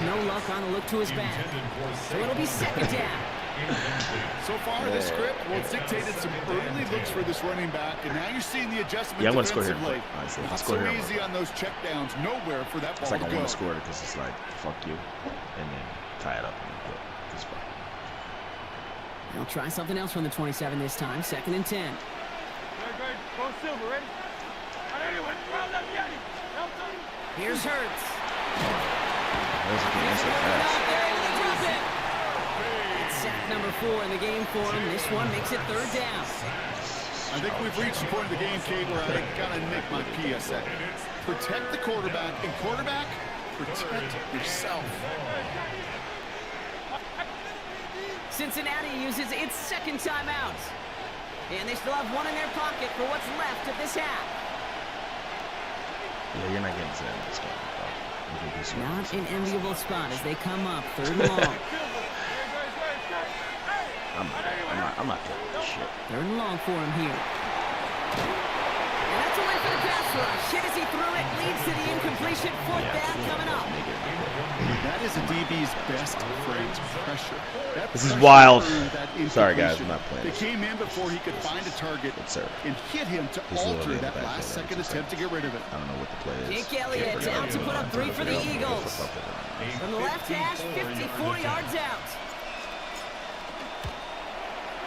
No luck on the look to his back. So it'll be second down. So far, this script, well, it's dictated some early looks for this running back, and now you're seeing the adjustment defensively. Not so easy on those checkdowns. Nowhere for that ball to go. It's like I want to score because it's like, fuck you, and then tie it up. It's fine. They'll try something else from the 27 this time. 2nd and 10. Go Silver, ready? Here's Hurts. It's sack number 4 in the game for him. This one makes it 3rd down. I think we've reached the point of the game, Kate, where I gotta make my PSA. Protect the quarterback, and quarterback, protect yourself. Cincinnati uses its second timeout. And they still have one in their pocket for what's left of this half. Yeah, you're not getting to that in this game. Not an enviable spot as they come up 3rd and long. I'm not doing this shit. 3rd and long for him here. And that's a win for the pass rush. Hit as he threw it, leads to the incompletion. 4th down coming up. That is a DB's best phrase, pressure. This is wild. Sorry, guys, I'm not playing. They came in before he could find a target and hit him to alter that last-second attempt to get rid of it. I don't know what the play is. Jake Elliott down to put up 3 for the Eagles. From the left hash, 54 yards out.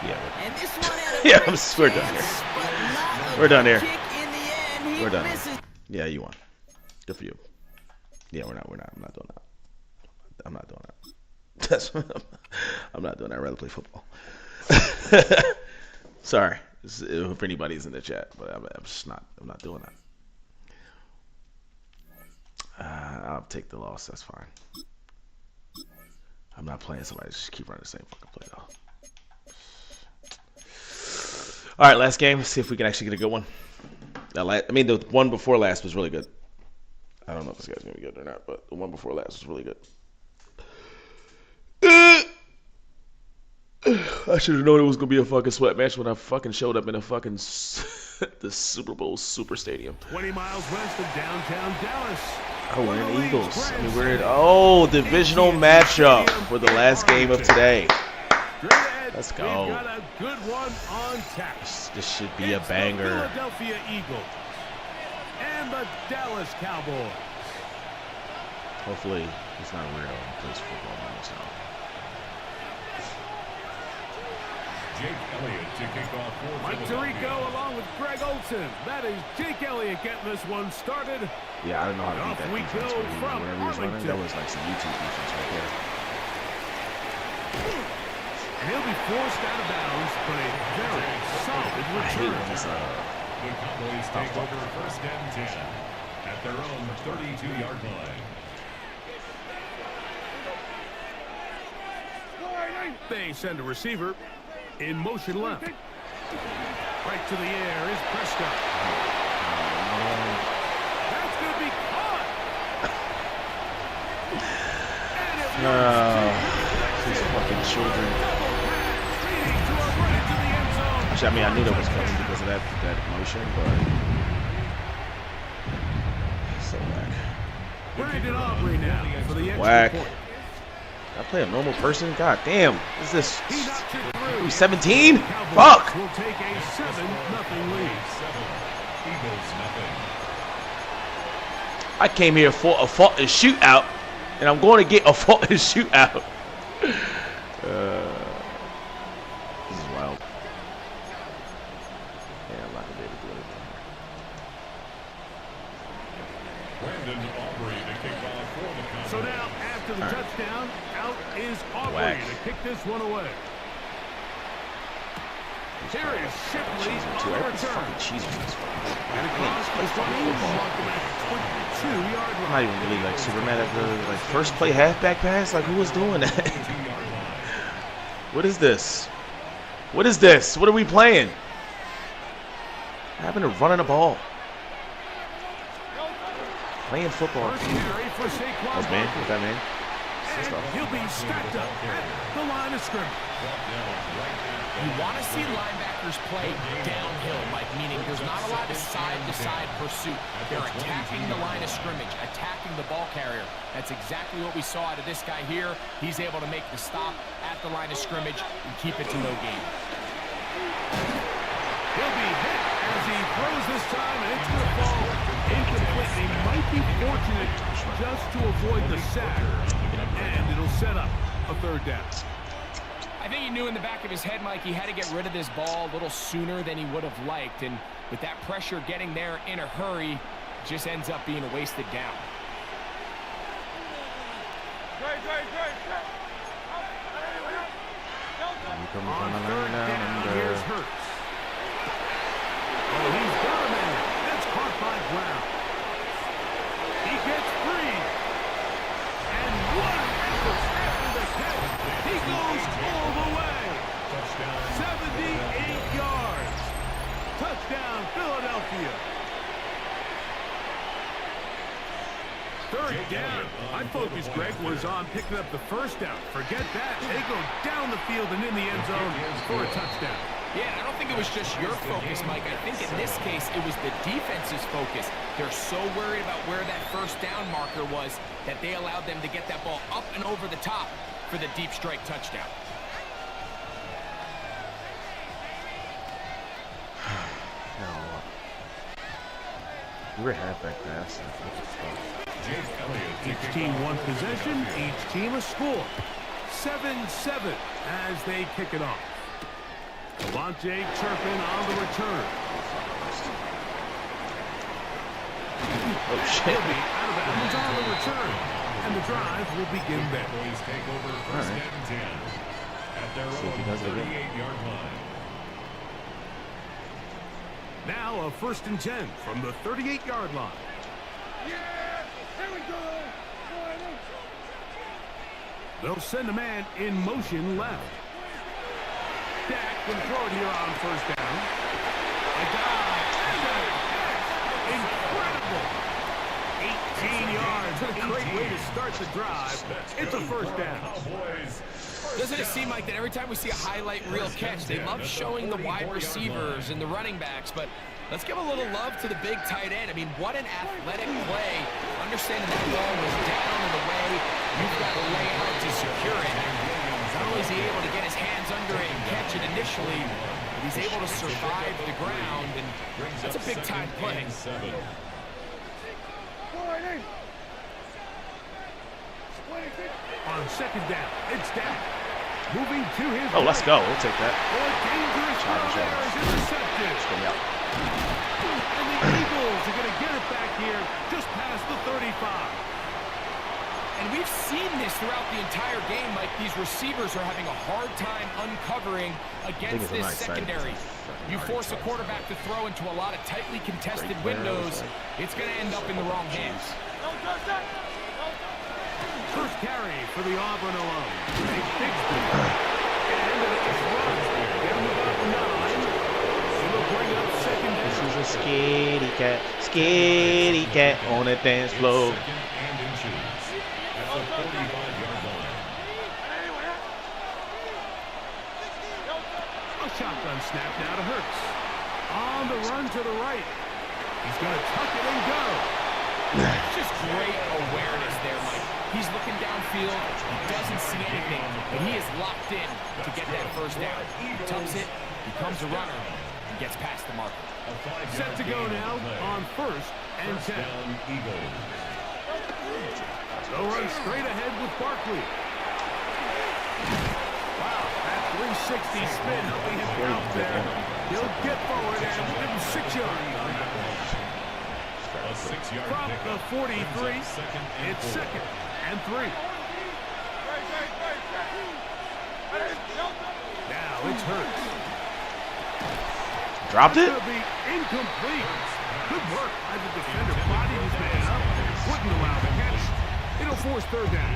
Yeah. And this one out of we're done here. We're done here. We're done. Yeah, you won. Good for you. Yeah, we're not. I'm not doing that. I'm not doing that. I'm not doing that. I'd rather play football. Sorry if anybody's in the chat, but I'm just not. I'm not doing that. I'll take the loss. That's fine. I'm not playing somebody. Just keep running the same fucking play though. All right, last game. Let's see if we can actually get a good one. I mean, the one before last was really good. I don't know if this guy's gonna be good or not, but the one before last was really good. I should have known it was gonna be a fucking sweat match when I fucking showed up in a fucking the Super Bowl Super Stadium. 20 miles west of downtown Dallas. Oh, we're in Eagles. I mean, we're in divisional matchup for the last game of today. Let's go. We've got a good one on tap. This should be a banger. The Philadelphia Eagles and the Dallas Cowboys. Hopefully, he's not real and plays football by himself. Jake Elliott to kick off for Mike Tirico along with Greg Olsen. That is Jake Elliott getting this one started. Yeah, I don't know how to Off beat we that defense. go from Whatever he was running, that was like some YouTube defense right there. And he'll be forced out of bounds, but a very solid return. The Cowboys take over 1st and 10 at their own 32-yard line. They send a receiver in motion left. Right to the air is Prescott. That's going to be caught. These fucking children. Actually, I mean, I knew that was coming because of that motion, but so whack. Brandon Aubrey now for the extra Whack. point. I play a normal person? God damn. What is this? 17? Fuck! Will take a 7-0 lead. I came here for a faultless shootout, and I'm going to get a faultless shootout. This is wild. Yeah, I'm not going to be able to do anything. Brandon Aubrey to kick off for the Cowboys. So now, after the touchdown, out is Aubrey Whack. to kick this one away. Here is Shipley on the return. And across the 20, mark him at 22-yard line. I'm not even really like super mad at the like first play halfback pass. Like, who was doing that? What is this? What is this? What are we playing? What happened to running the ball? Playing football. Oh man, what's that man? He'll be stacked up at the line of scrimmage. You want to see linebackers play downhill, Mike, meaning there's not a lot of side-to-side pursuit. They're attacking the line of scrimmage, attacking the ball carrier. That's exactly what we saw out of this guy here. He's able to make the stop at the line of scrimmage and keep it to no gain. He'll be hit as he throws this time, and it's going to fall incomplete. He might be fortunate just to avoid the sack, and it'll set up a third down. I think he knew in the back of his head, Mike, he had to get rid of this ball a little sooner than he would have liked. And with that pressure getting there in a hurry, it just ends up being a wasted down. On third down, here's Hurts. Oh, he's got a man. That's caught by Brown. He gets free. And what an effort after the catch. He goes all the way. 78 yards. Touchdown, Philadelphia. Third down. My focus, Greg, was on picking up the first down. Forget that. They go down the field and in the end zone for a touchdown. Yeah, I don't think it was just your focus, Mike. I think in this case, it was the defense's focus. They're so worried about where that first down marker was that they allowed them to get that ball up and over the top for the deep strike touchdown. We were halfback pass. Each team one possession, each team a score. 7-7 as they kick it off. Devontae Turpin on the return. Oh shit! He'll be out of bounds on the return, and the drive will begin there. Boys take over first and 10 at their own 38-yard line. Now a 1st and 10 from the 38-yard line. They'll send a man in motion left. Dak can throw it here on first down. A guy. Incredible. 18 yards. What a great way to start the drive. It's a first down. Doesn't it seem like that every time we see a highlight reel catch, they love showing the wide receivers and the running backs, but let's give a little love to the big tight end. I mean, what an athletic play. Understanding that ball was down and away, you've got to lay out to secure it. Not only is he able to get his hands under it and catch it initially, but he's able to survive the ground, and that's a big-time play. On second down, it's Dak. Moving to his Oh, let's go. We'll take that. dangerous is intercepted. And the Eagles are going to get it back here just past the 35. And we've seen this throughout the entire game, Mike. These receivers are having a hard time uncovering against this secondary. You force a quarterback to throw into a lot of tightly contested windows, it's going to end up in the wrong hands. First carry for the Auburn alone. They fixed it. And a nice run. Down about 9. It'll bring up second down. This is a scaredy cat on the dance floor. Second and inches at the 45-yard line. A shotgun snap now to Hurts. On the run to the right. He's going to tuck it and go. Just great awareness there, Mike. He's looking downfield, he doesn't see anything, but he is locked in to get that first down. He tucks it, becomes a runner, and gets past the marker. Set to go now on 1st and 10. Eagles. They'll run straight ahead with Barkley. Wow, that 360 spin helping him out there. He'll get forward and give him 6 yards. A 6-yard From pickup. the 43, it's 2nd and 3. Now it's Hurts. Dropped it? Incomplete. Good work by the defender. Bodied his man up. Wouldn't allow the catch. It'll force third down.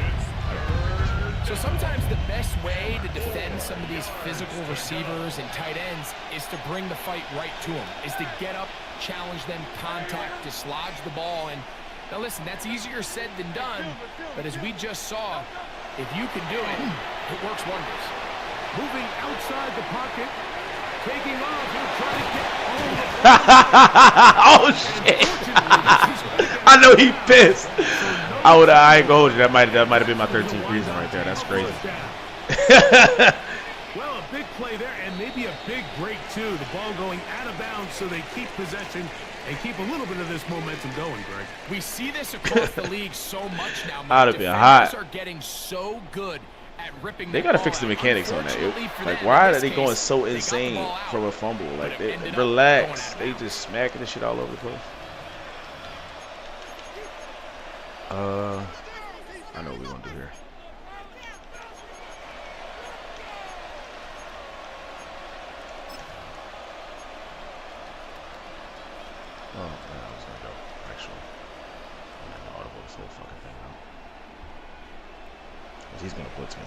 So sometimes the best way to defend some of these physical receivers and tight ends is to bring the fight right to them, is to get up, challenge them, contact, dislodge the ball. And now listen, that's easier said than done, but as we just saw, if you can do it, it works wonders. Moving outside the pocket. Taking off. He'll try to get Oh shit! I know he pissed. I ain't gonna hold you. That might have been my 13th reason right there. That's crazy. Well, a big play there, and maybe a big break too. The ball going out of bounds, so they keep possession and keep a little bit of this momentum going, Greg. We see this across the league so much now. I'd have been hot. Are getting so good at ripping. They gotta fix the mechanics on that. Like, why are they going so insane from a fumble? Like, they relax. They just smacking the shit all over the place. I know what we're gonna do here. Oh, man, I was gonna go. Actually, I'm gonna audible this whole fucking thing out. Because he's gonna blitz me.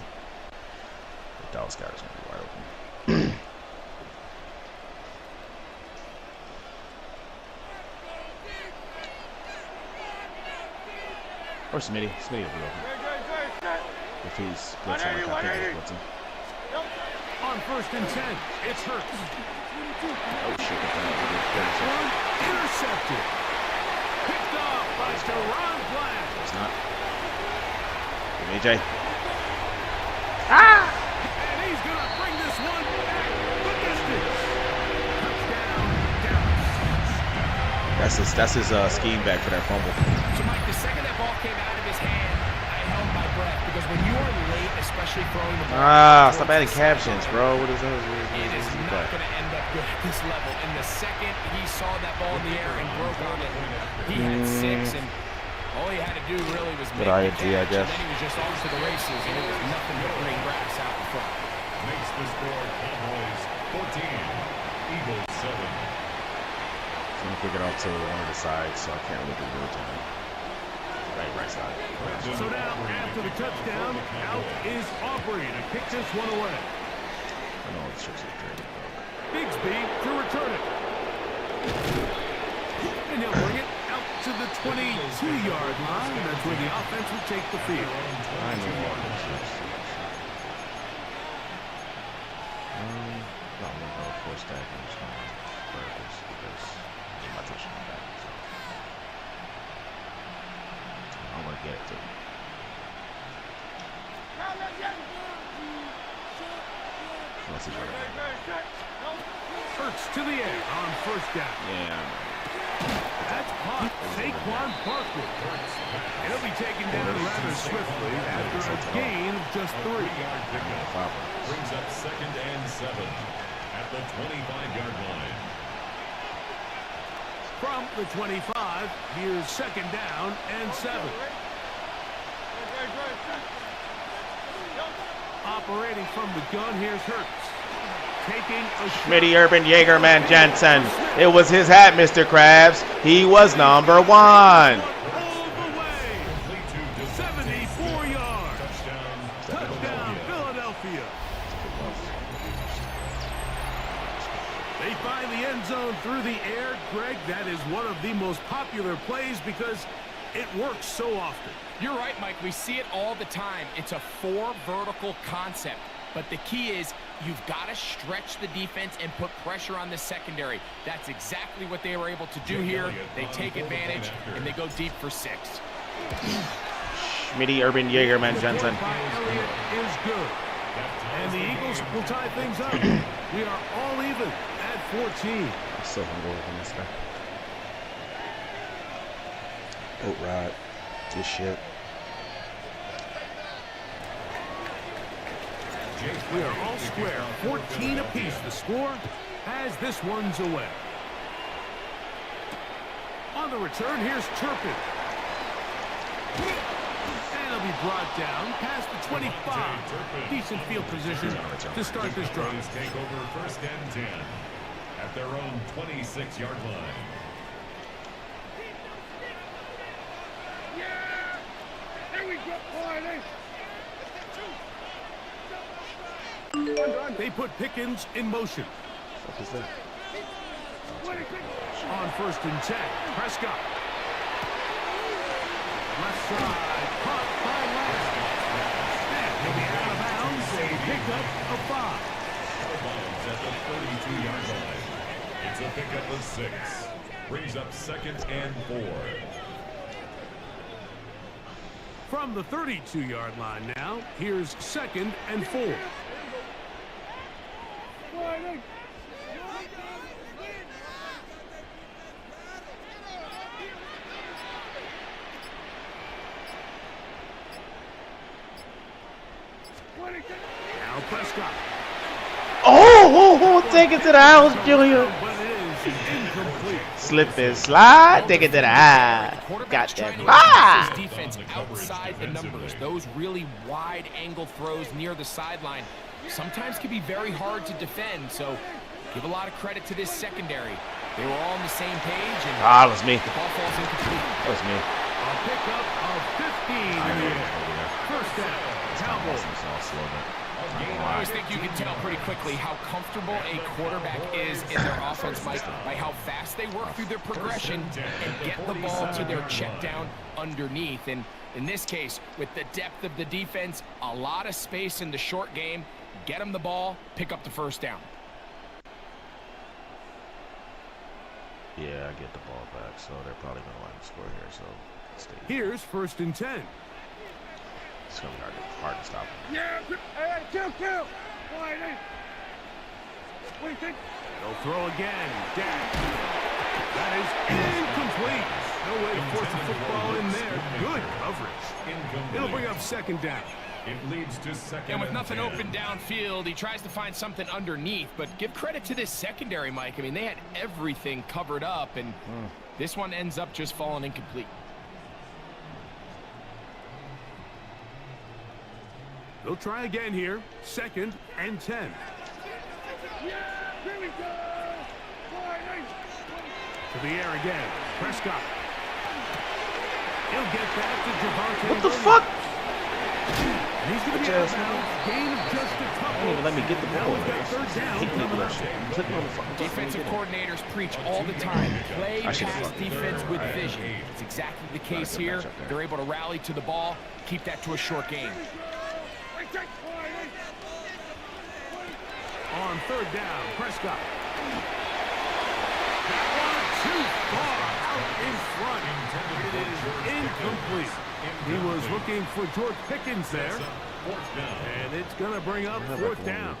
The Dallas guy is gonna be wide open. Or Smitty. Smitty will be open. If he's blitzing like I think he's blitzing. On 1st and 10, it's Hurts. Oh shit, Intercepted. Picked off by Deron Bland. It's not. Give me AJ. And he's going to bring this one back the distance. Touchdown, Dallas. That's his scheme back for that fumble. So, Mike, the second that ball came out of his hand, I held my breath because when you are late, especially throwing the ball. Stop adding captions, bro. What is that? It is not going to end up good at this level. In the second he saw that ball in the air and broke on it, he had 6, and all he had to do really was make the catch, I guess. And then he was just off to the races, and it was nothing but green grass out in front. Makes the score Cowboys 14, Eagles 7. I'm gonna kick it off to one of the sides, so I can't really do real time. Right side. So now, after the touchdown, out is Aubrey to kick this one away. I know it's tricks are great. Bigsby to return it. And he'll bring it out to the 22-yard line. That's where the offense will take the field. I know what this is. No, of course, that is because my touchdown back. So. I want to get it too. Unless he's right. Hurts to the air on 1st down. Yeah. That's caught. Saquon Barkley. He'll be taken down rather swiftly after a gain of just 3. Brings up 2nd and 7 at the 25-yard line. From the 25, here's 2nd down and 7. Operating from the gun, here's Hurts. Taking a Schmitty Urban Jaegerman Jensen. It was his hat, Mr. Krabs. He was number 1. all the way. 74 yards. Touchdown, Philadelphia. They find the end zone through the air. Greg, that is one of the most popular plays because it works so often. You're right, Mike. We see it all the time. It's a 4 vertical concept. But the key is you've got to stretch the defense and put pressure on the secondary. That's exactly what they were able to do here. They take advantage, and they go deep for 6. Schmitty Urban Jaegerman Jensen. Elliott is good. And the Eagles will tie things up. We are all even at 14. I'm so hungover from this guy. Boat ride. This shit. We are all square. 14 apiece. The score as this one's away. On the return, here's Turpin. And he'll be brought down past the 25. Decent field position to start this drive. Take over 1st and 10. at their own 26-yard line. Yeah! There we go, boy. They put Pickens in motion. What is that? On 1st and 10, Prescott. Left side, caught by Lamb. And he'll be out of bounds, a pickup of 5. Out of bounds at the 32-yard line. It's a pickup of 6. Brings up 2nd and 4. From the 32-yard line now, here's 2nd and 4. Now Prescott. Oh, take it to the house, Junior. But it is incomplete. Slip and slide, take it to the house. Got that. Ah! His defense outside the numbers. Those really wide angle throws near the sideline sometimes can be very hard to defend. So give a lot of credit to this secondary. They were all on the same page, and that was me. the ball falls incomplete. That was me. A pickup of 15. First down, Cowboys. I always think you can tell pretty quickly how comfortable a quarterback is in their offense, Mike, by how fast they work through their progression and get the ball to their check down underneath. And in this case, with the depth of the defense, a lot of space in the short game, get them the ball, pick up the first down. Yeah, I get the ball back, so they're probably going to line the score here. So stay. Here's 1st and 10. It's going to be hard to stop him. Yeah, hey, kill. Boy, what do you think? They'll throw again. Dak. That is incomplete. No way to force the football in there. Good coverage. It'll bring up 2nd down. It leads to 2nd And with nothing 10. open downfield, he tries to find something underneath. But give credit to this secondary, Mike. I mean, they had everything covered up, and this one ends up just falling incomplete. They'll try again here. 2nd and 10. Yeah, here we go. Boy, To the air again. Prescott. He'll get back to Javonte. What the fuck? And he's going to be out of bounds. Gain of just a couple. Don't even let me get the Now ball. we've got 3rd down coming up. Click on the fucking Defensive coordinators preach all the time. Play pass defense with vision. It's exactly the case here. They're able to rally to the ball, keep that to a short game. On 3rd down, Prescott. That one too far out in front. It is incomplete. He was looking for George Pickens there. And it's going to bring up 4th down.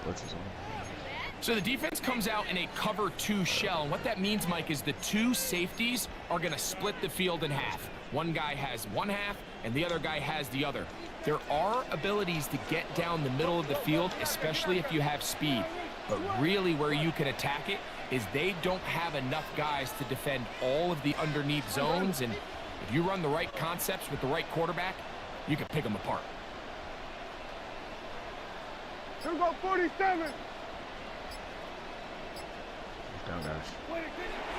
So the defense comes out in a cover 2 shell. And what that means, Mike, is the 2 safeties are going to split the field in half. One guy has one half, and the other guy has the other. There are abilities to get down the middle of the field, especially if you have speed. But really where you can attack it is they don't have enough guys to defend all of the underneath zones. And if you run the right concepts with the right quarterback, you can pick them apart. Here we go, 47. Down, guys.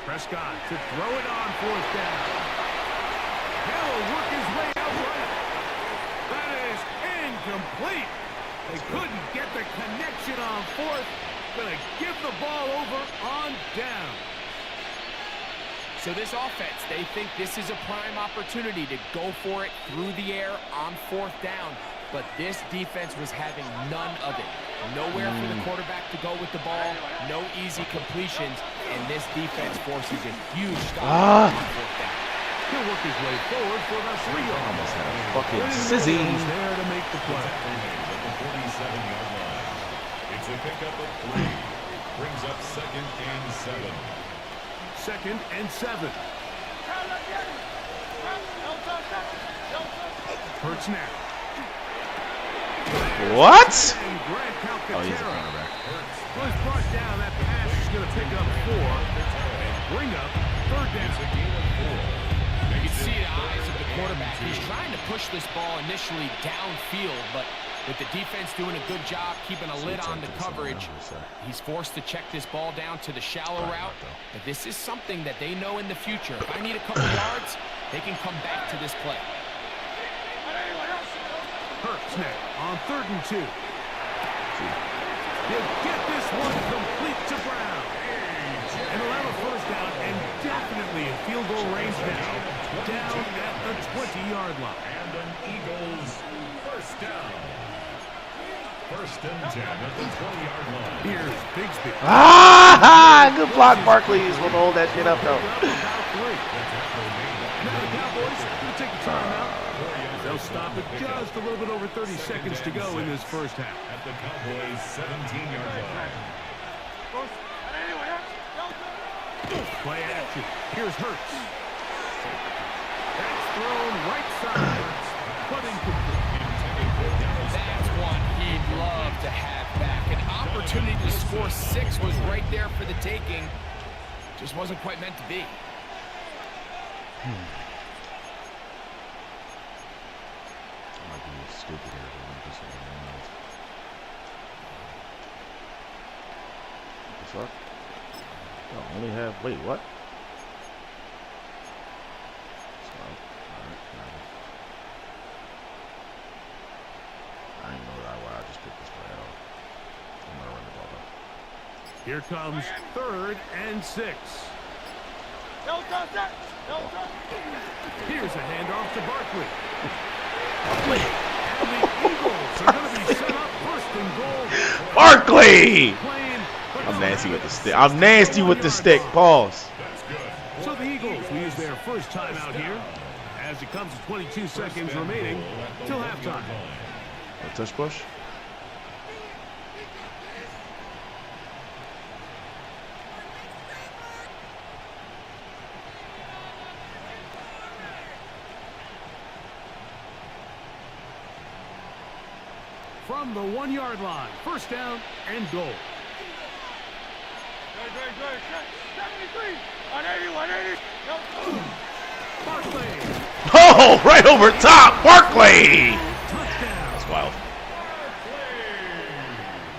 Prescott to throw it on 4th down. He'll work his way out right. That is incomplete. They couldn't get the connection on 4th. Gonna give the ball over on down. So this offense, they think this is a prime opportunity to go for it through the air on 4th down. But this defense was having none of it. Nowhere for the quarterback to go with the ball. No easy completions. And this defense forces a huge stop on 4th down. He'll work his way forward for the 3-yard. Almost had a fucking sizzy. There to make the play. At the 47-yard line. It's a pickup of 3. Brings up 2nd and 7. 2nd and 7. Hurts now. What? Oh, he's a cornerback. Was brought down. That pass is going to pick up 4 and bring up 3rd down. You can see the eyes of the quarterback. He's trying to push this ball initially downfield, but With the defense doing a good job keeping a lid on the coverage, he's forced to check this ball down to the shallow route. But this is something that they know in the future. If I need a couple yards, they can come back to this play. Hurts now on 3rd and 2. He'll get this one complete to Brown. And he'll have a first down and definitely in field goal range now. Down at the 20-yard line. And an Eagles first down. 1st and 10 at the 20-yard line. Here's Bigsby. Ah! Good block, Barkley's. We'll hold that shit up, though. Now the Cowboys will take a timeout. They'll stop it just a little bit over 30 seconds to go in this first half. At the Cowboys' 17-yard line. Play action. Here's Hurts. That's thrown right side. But incomplete. That's one he'd love to have back. An opportunity to score 6 was right there for the taking. Just wasn't quite meant to be. Stupid here, what the fuck? I only have. Wait, what? I didn't know why I just picked this play out. I'm gonna run the ball up. Here comes 3rd and 6. Here's a handoff to Barkley. And the Eagles are going to be set up 1st and goal. Barkley! I'm nasty with the stick. I'm nasty with the stick. Pause. So the Eagles will use their first time out here as it comes to 22 seconds remaining till halftime. A touch push. From the 1-yard line, 1st down and goal. 73, 180. Barkley. Oh, right over top, Barkley. Touchdown. That's wild.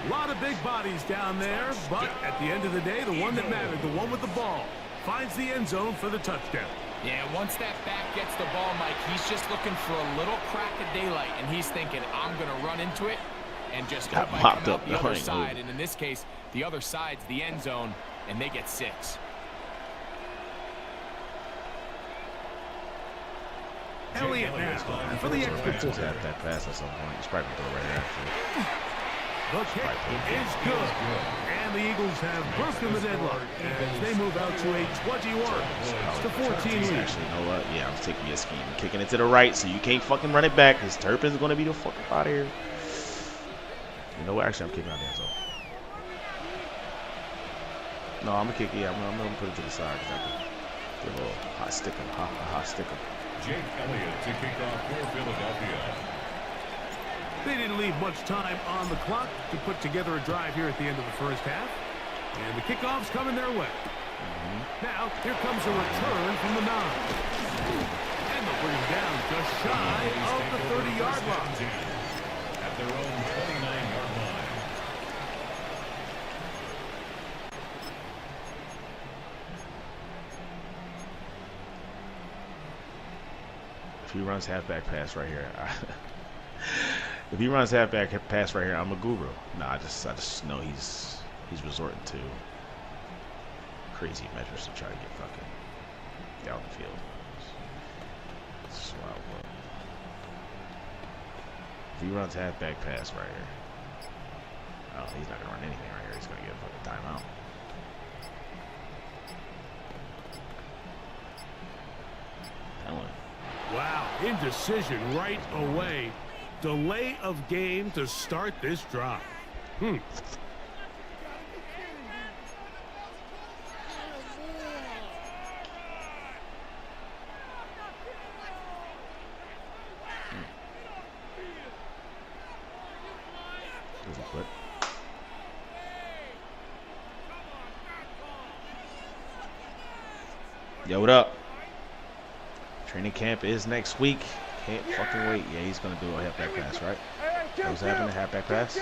A lot of big bodies down there, but at the end of the day, the one that mattered, the one with the ball, finds the end zone for the touchdown. Yeah, once that back gets the ball, Mike, he's just looking for a little crack of daylight, and he's thinking, I'm going to run into it and just hope I come out the other side. And in this case, the other side's the end zone, and they get 6. Elliott now for the extra point. Just have that pass at some point. He's probably going to throw right after. The kick is good. And the Eagles have broken the deadlock as they move out to a 21-14 lead. Actually, you know what? Yeah, I'm taking your scheme. I'm kicking it to the right, so you can't fucking run it back. His Turpin is going to be the fuck out of here. You know what? Actually, I'm kicking out the end zone. No, I'm going to kick it. Yeah, I'm going to put it to the side because I can get a little hot sticker. Hot sticker. Jake Elliott to kick off for Philadelphia. They didn't leave much time on the clock to put together a drive here at the end of the first half. And the kickoff's coming their way. Now, here comes a return from the 9. And they'll bring him down just shy of the 30-yard line. At their own 29-yard line. If he runs halfback pass right here, if he runs halfback pass right here, I'm a guru. Nah, I just know he's resorting to crazy measures to try to get fucking down the field. It's wild, but if he runs halfback pass right here, oh, he's not gonna run anything right here. He's gonna get a fucking timeout. Wow, indecision right away. Delay of game to start this drive. Yo, what up? Training camp is next week. Can't fucking wait. Yeah, he's gonna do a halfback pass, right? What's happening? Halfback pass?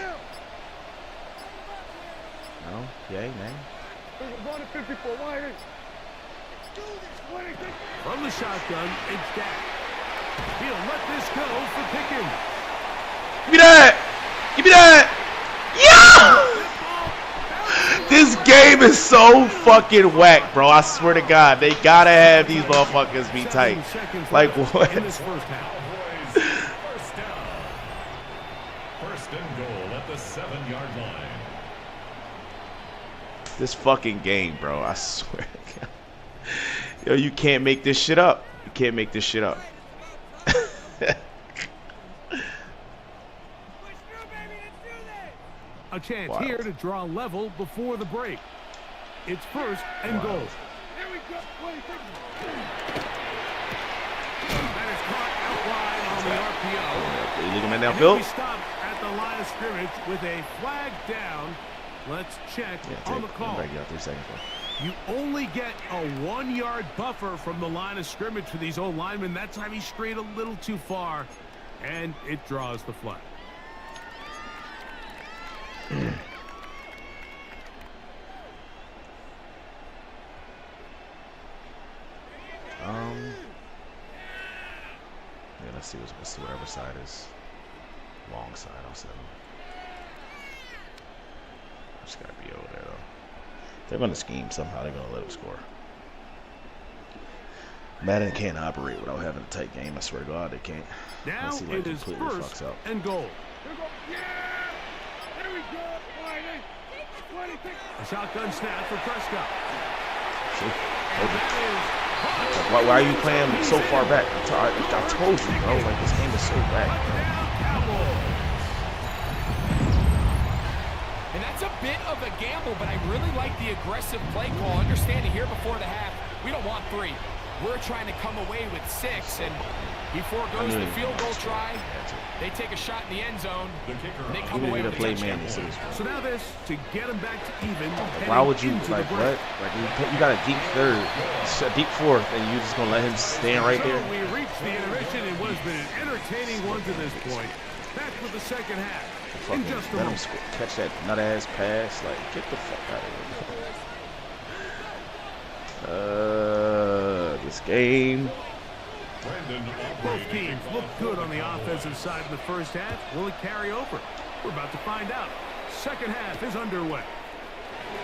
No? Yay, man. From the shotgun, it's Dak. He'll let this go for Pickens. Give me that! Give me that! Yeah! This game is so fucking whack, bro. I swear to God, they gotta have these motherfuckers be tight. Like what? First and goal at the 7-yard line. This fucking game, bro. I swear to God. Yo, you can't make this shit up. You can't make this shit up. A chance here to draw level before the break. It's first and goal. Here we go. That is caught out wide on the RPO. Illegal man And downfield. we stop at the line of scrimmage with a flag down. Let's check on the call. Back out 3 seconds. You only get a 1-yard buffer from the line of scrimmage for these old linemen. That time he strayed a little too far, and it draws the flag. Yeah, let's see whatever side is. Long side, I'll say. Just gotta be over there though. They're gonna scheme somehow. They're gonna let them score. Madden can't operate without having a tight game. I swear to God, they can't. Now see, like, it is completely first fucks up. and goal. Here we go. A shotgun snap for Prescott. See? Why are you playing so far back? I told you, bro. Like, this game is so back. And that's a bit of a gamble, but I really like the aggressive play call. Understanding here before the half, we don't want 3. We're trying to come away with 6, and before goes the field goal try. They take a shot in the end zone. They come away with a touchdown. So now this to get them back to even. Why would you, like, what? Like, you got a deep third, a deep fourth, and you just gonna let him stand right there? So we reached the intermission. It was been an entertaining one to this point. Back with the second half. In just a Let him moment. catch that nut-ass pass. Like, get the fuck out of here. This game. Both teams look good on the offensive side in the first half. Will it carry over? We're about to find out. Second half is underway.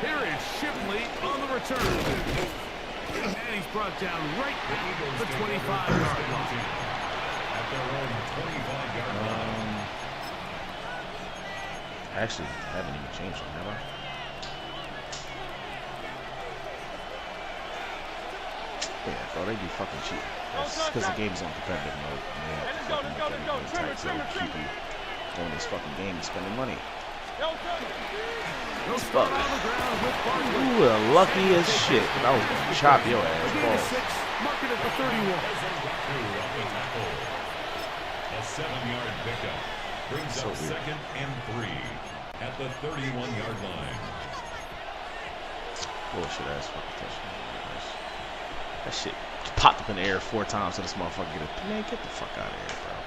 Here is Shipley on the return. And he's brought down right at the 25-yard line. At their own 25-yard line. Actually, I haven't even changed them, have I? Yeah, bro, they be fucking cheating. That's because the game's on competitive mode. And they have to fucking make everything tight so they keep you doing this fucking game and spending money. Fuck. Ooh, lucky as shit. I was gonna chop your ass, balls. Mark it at the 31. A 7-yard pickup brings up second and 3 at the 31-yard line. Bullshit ass fucking touchdown. That shit popped up in the air 4 times so this motherfucker get it. Man, get the fuck out of here, bro.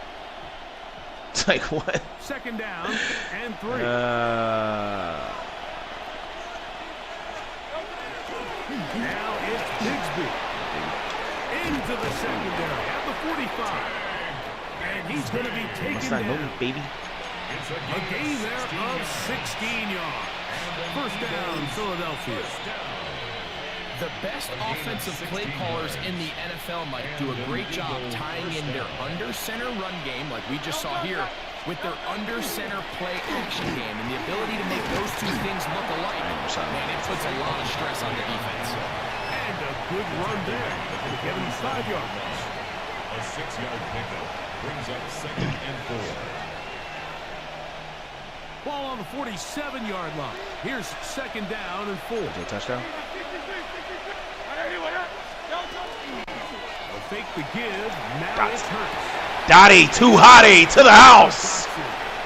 It's like, what? Second down and 3. Now it's Bigsby. Into the secondary at the 45. And he's going to be taken down. Baby. A gain there of 16 yards. First down, Philadelphia. The best offensive play callers in the NFL, Mike, do a great job tying in their under-center run game, like we just saw here, with their under-center play action game. And the ability to make those 2 things look alike, man, it puts a lot of stress on the defense. And a good run there to get him 5 yards. A 6-yard pickup brings up second and 4. Ball on the 47-yard line. Here's second down and 4. Is it a touchdown? They'll fake the give. Now it's Hurts. Dottie, too hottie, to the house.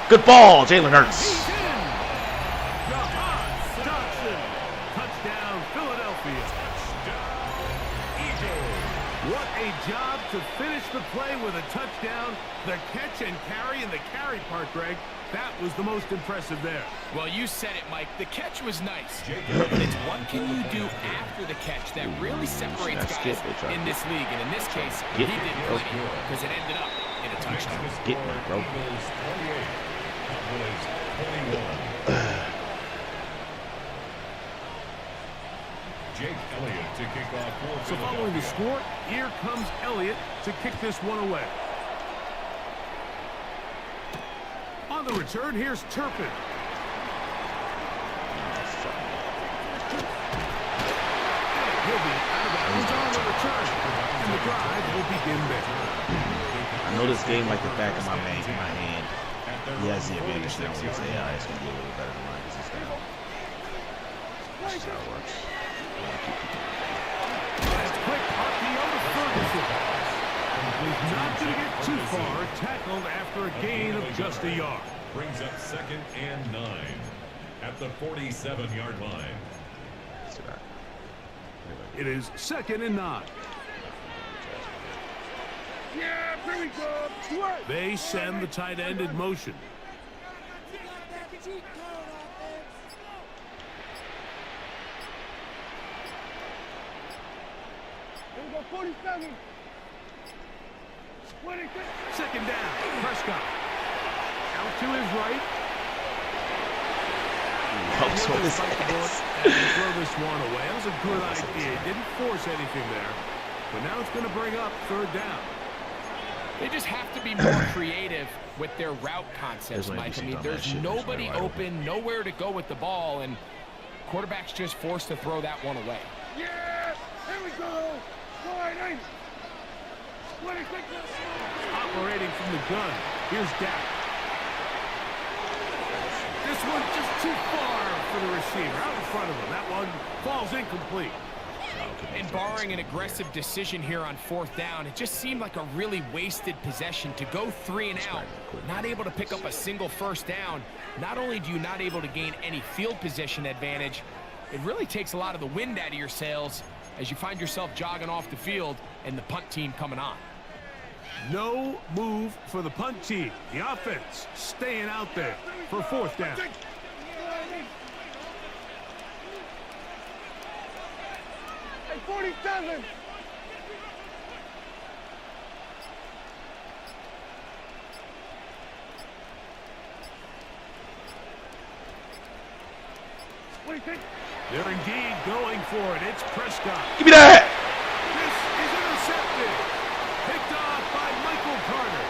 Good ball, Jalen Hurts. Touchdown, Philadelphia. What a job to finish the play with a touchdown. The catch and carry, and the carry part, Greg, that was the most impressive there. Well, you said it, Mike. The catch was nice. But it's what can you do after the catch that really separates guys in this league. And in this case, he did plenty because it ended up in a touchdown. Get me, bro. Jake Elliott to kick off for So following the score, here comes Elliott to kick this one away. On the return, here's Turpin. He'll be out of bounds on the return, and the drive will begin there. I know this game like the back of my hand. He has the advantage now with his AI. It's going to be a little better than mine because he's down. This is how it works. That's quick RPO to Ferguson. Not going to get too far. Tackled after a gain of just a yard. Brings up 2nd and 9 at the 47-yard line. It is 2nd and 9. Yeah, here we go. They send the tight end in motion. Here we go, 47. 26. 2nd down. Prescott. Out to his right. Helps with his ass. Throw this one away. That was a good idea. Didn't force anything there. But now it's going to bring up 3rd down. They just have to be more creative with their route concepts, Mike. I mean, there's nobody open, nowhere to go with the ball, and quarterback's just forced to throw that one away. Yeah, here we go. 49. 26. Operating from the gun. Here's Dak. This one just too far for the receiver. Out in front of him. That one falls incomplete. And barring an aggressive decision here on 4th down, it just seemed like a really wasted possession to go 3 and out, not able to pick up a single 1st down. Not only do you not able to gain any field position advantage, it really takes a lot of the wind out of your sails as you find yourself jogging off the field and the punt team coming on. No move for the punt team. The offense staying out there for 4th down. 47. They're indeed going for it. It's Prescott. Give me that! This is intercepted. Picked off by Michael Carter.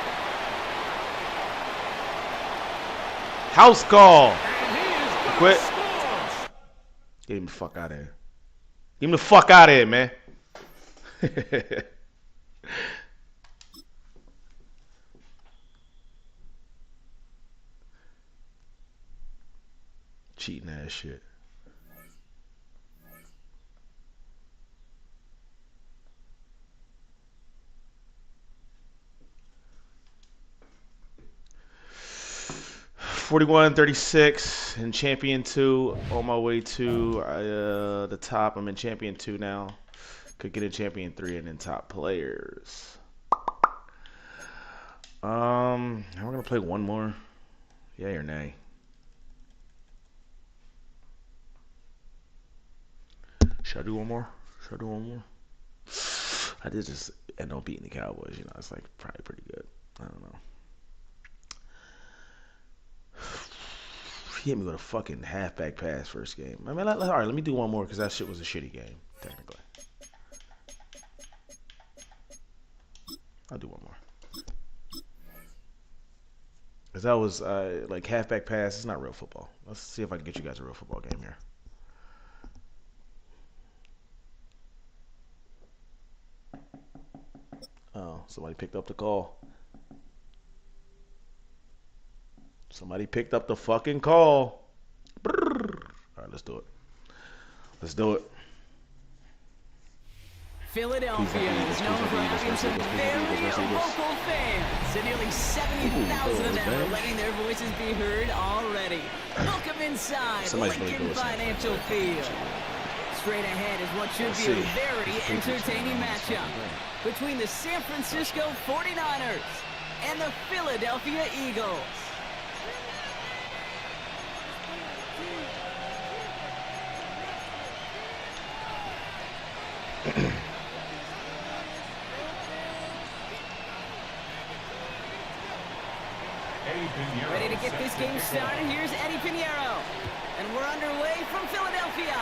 House call. And he is going Quit. to score. Get him the fuck out of here. Get him the fuck out of here, man. Cheating ass shit. $41-36 in Champion 2. On my way to the top. I'm in Champion 2 now. Could get in Champion 3 and then top players. We're gonna play one more. Yay or nay? Should I do one more? I did just end up beating the Cowboys. You know, it's like probably pretty good. I don't know. He hit me with a fucking halfback pass first game. I mean, all right, let me do one more because that shit was a shitty game, technically. I'll do one more. Because that was, like, halfback pass. It's not real football. Let's see if I can get you guys a real football game here. Oh, somebody picked up the call. Somebody picked up the fucking call. Brrr. All right, let's do it. Let's do it. Philadelphia is known for having some very vocal fans, and nearly 70,000 of them are letting their voices be heard already. Welcome inside Lincoln Financial Field. Straight ahead is what should be a very entertaining matchup between the San Francisco 49ers and the Philadelphia Eagles. Ready to get this game started. Here's Eddie Pinheiro. And we're underway from Philadelphia.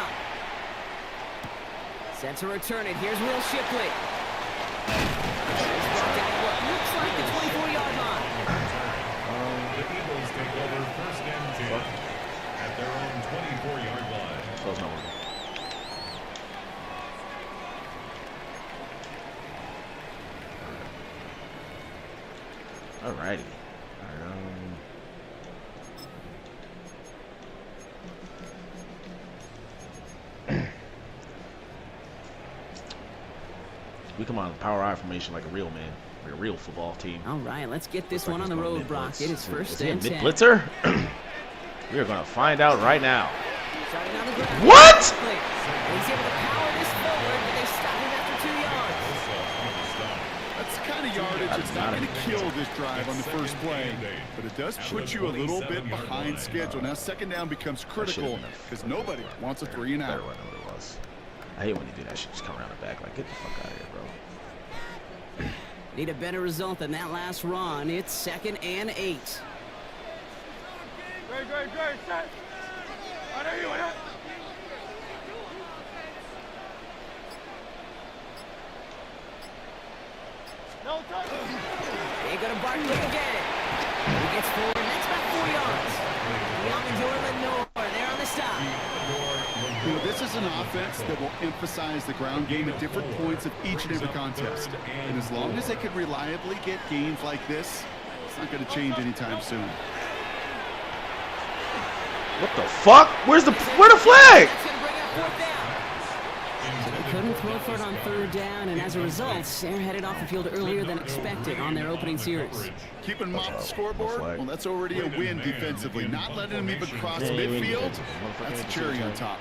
Set to return it. Here's Will Shipley. What looks like the 24-yard line. The Eagles take over first and 10 at their own 24-yard line. Close not working. Alrighty. We come on power I formation like a real man, like a real football team. All right, let's get this one on the road, Brock. It is first and 10. Blitzer? We are going to find out right now. What? He's able to power this forward, but they stop him after 2 yards. That's the kind of yardage that's not going to kill this drive on the first play, but it does put you a little bit behind schedule. Now second down becomes critical because nobody wants a 3 and out. I hate when you do that shit. Just come around the back. Like, get the fuck out of here, bro. Need a better result than that last run. It's 2nd and 8. Great, set. I know you want it. No touch. They go to Barkley again. He gets forward. That's about 4 yards. Young and Lenore. They're on the stop. You know, this is an offense that will emphasize the ground game at different points of each and every contest. And as long as they can reliably get gains like this, it's not going to change anytime soon. What the fuck? Where the flag? They couldn't throw for it on 3rd down, and as a result, they're headed off the field earlier than expected on their opening series. Keeping them off the scoreboard, well, that's already a win defensively. Not letting them even cross midfield, that's a cherry on top.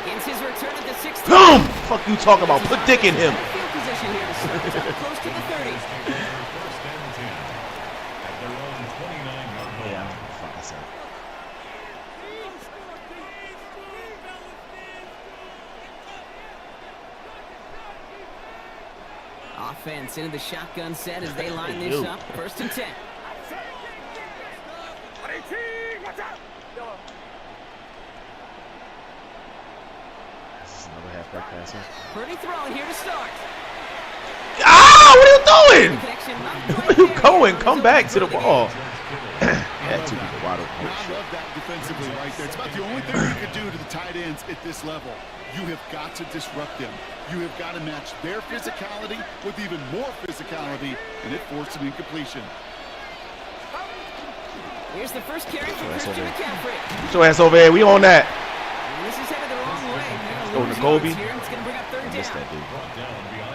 Begins his return at the 16. Boom! Fuck you talking about? Put dick in him. Field position here to start. Close to the 30. First and 10 at their own 29-yard line. Yeah, fuck I said. Offense into the shotgun set as they line this up. 1st and 10. Another halfback passer. Pretty throwing here to start. Ah! What are you doing? Where are you going? Come back to the ball. Yeah, 2 people wide open. I love that defensively right there. It's about the only thing you could do to the tight ends at this level. You have got to disrupt them. You have got to match their physicality with even more physicality, and it forced an incompletion. Here's the first carry for Christian McCaffrey. Get your ass over here. We on that. And this is headed the wrong way. Go to Kobe. Here, and it's going to bring up 3rd down. That dude.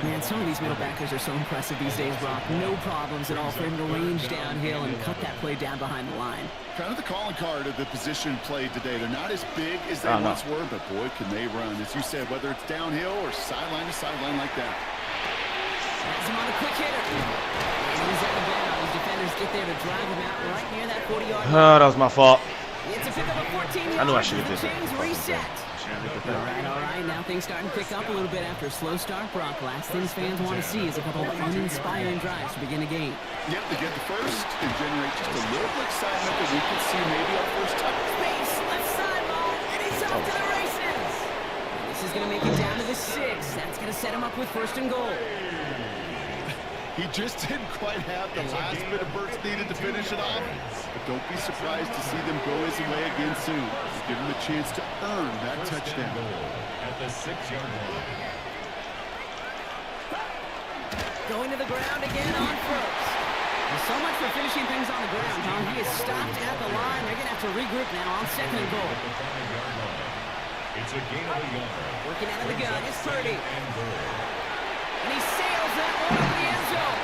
Man, some of these middle backers are so impressive these days, Brock. No problems at all for him to range downhill and cut that play down behind the line. Kind of the calling card of the position played today. They're not as big as they once were, but boy, can they run. As you said, whether it's downhill or sideline to sideline like that. Has him on a quick hitter. And he's out of bounds. Defenders get there to drive him out right near that 40-yard line. Oh, that was my fault. It's a pickup of 14 yards. I knew I should have did Chains reset. All right. Now things starting to pick up a little bit after a slow start, Brock. Last things fans want to see is a couple of uninspiring drives to begin a game. Yep, they get the first and generate just a little excitement that we could see maybe our first touch. Space, left sideline, and he's off to the races. And this is going to make it down to the 6. That's going to set him up with 1st and goal. He just didn't quite have the last bit of burst needed to finish it off. But don't be surprised to see them go his way again soon. Just give him a chance to earn that touchdown. At the 6-yard line. Going to the ground again on Brooks. There's so much for finishing things on the ground, huh? He is stopped at the line. They're going to have to regroup now on 2nd and goal. It's a gain of a yard. Working out of the gun. It's Purdy. And he sails that one over the end zone.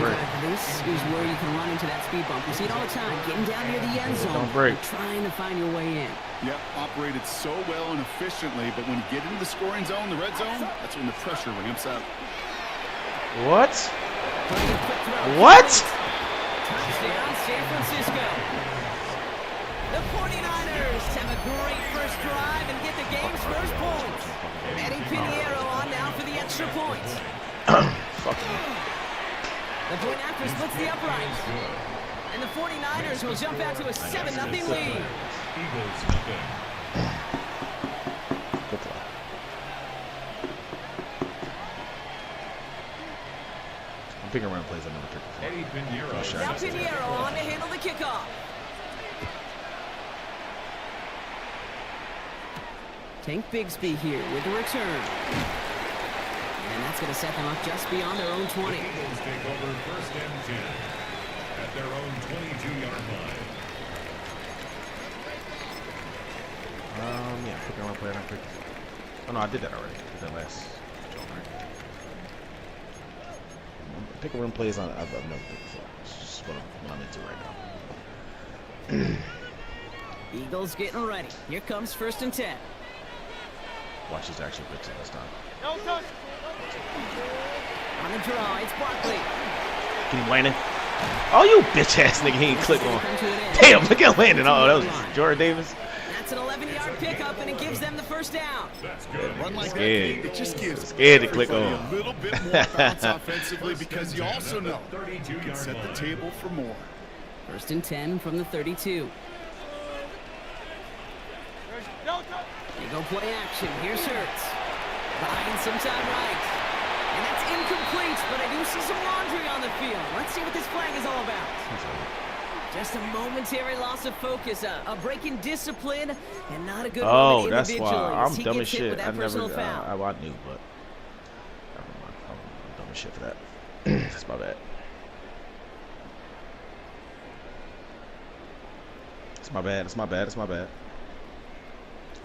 break. This is where you can run into that speed bump. You see it all the time, getting down near the end zone. Don't break. Trying to find your way in. Yep, operated so well and efficiently, but when you get into the scoring zone, the red zone, that's when the pressure ramps up. What? What? Touchdown, San Francisco. The 49ers have a great first drive and get the game's first points. Eddie Pinheiro on now for the extra points. Fuck you. The point after splits the uprights. And the 49ers will jump out to a 7-0 lead. Eagles nothing. Good play. I'm picking around plays I've never picked before. Eddie Pinheiro. Now Pinheiro on to handle the kickoff. Tank Bigsby here with the return. And that's going to set them up just beyond their own 20. The Eagles take over 1st and 10 at their own 22-yard line. Yeah, pick around play. Oh no, I did that already. I did that last show, right? Pick around plays I've never picked before. It's just what I'm into right now. Eagles getting ready. Here comes 1st and 10. Watch his actual picks this time. No touch. On the draw, it's Barkley. Can he land it? Oh, you bitch ass nigga, he ain't click on. Damn, look at Landon. Oh, that was Jordan Davis. That's an 11-yard pickup, and it gives them the first down. That's good. Run like that, Scared. it just gives Scared to click everybody on. a little bit more bounce offensively because you also know you can set the table for more. 1st and 10 from the 32. No touch. They go play action. Here's Hurts. Behind sometime right. And that's incomplete, but I do see some laundry on the field. Let's see what this flag is all about. Just a momentary loss of focus, a break in discipline, and not a good Oh, moment that's individually. why I'm He dumb as gets hit shit. with that I never, personal foul. I knew, but I'm dumb as shit for that. That's my bad. It's my bad. It's my bad. It's my bad.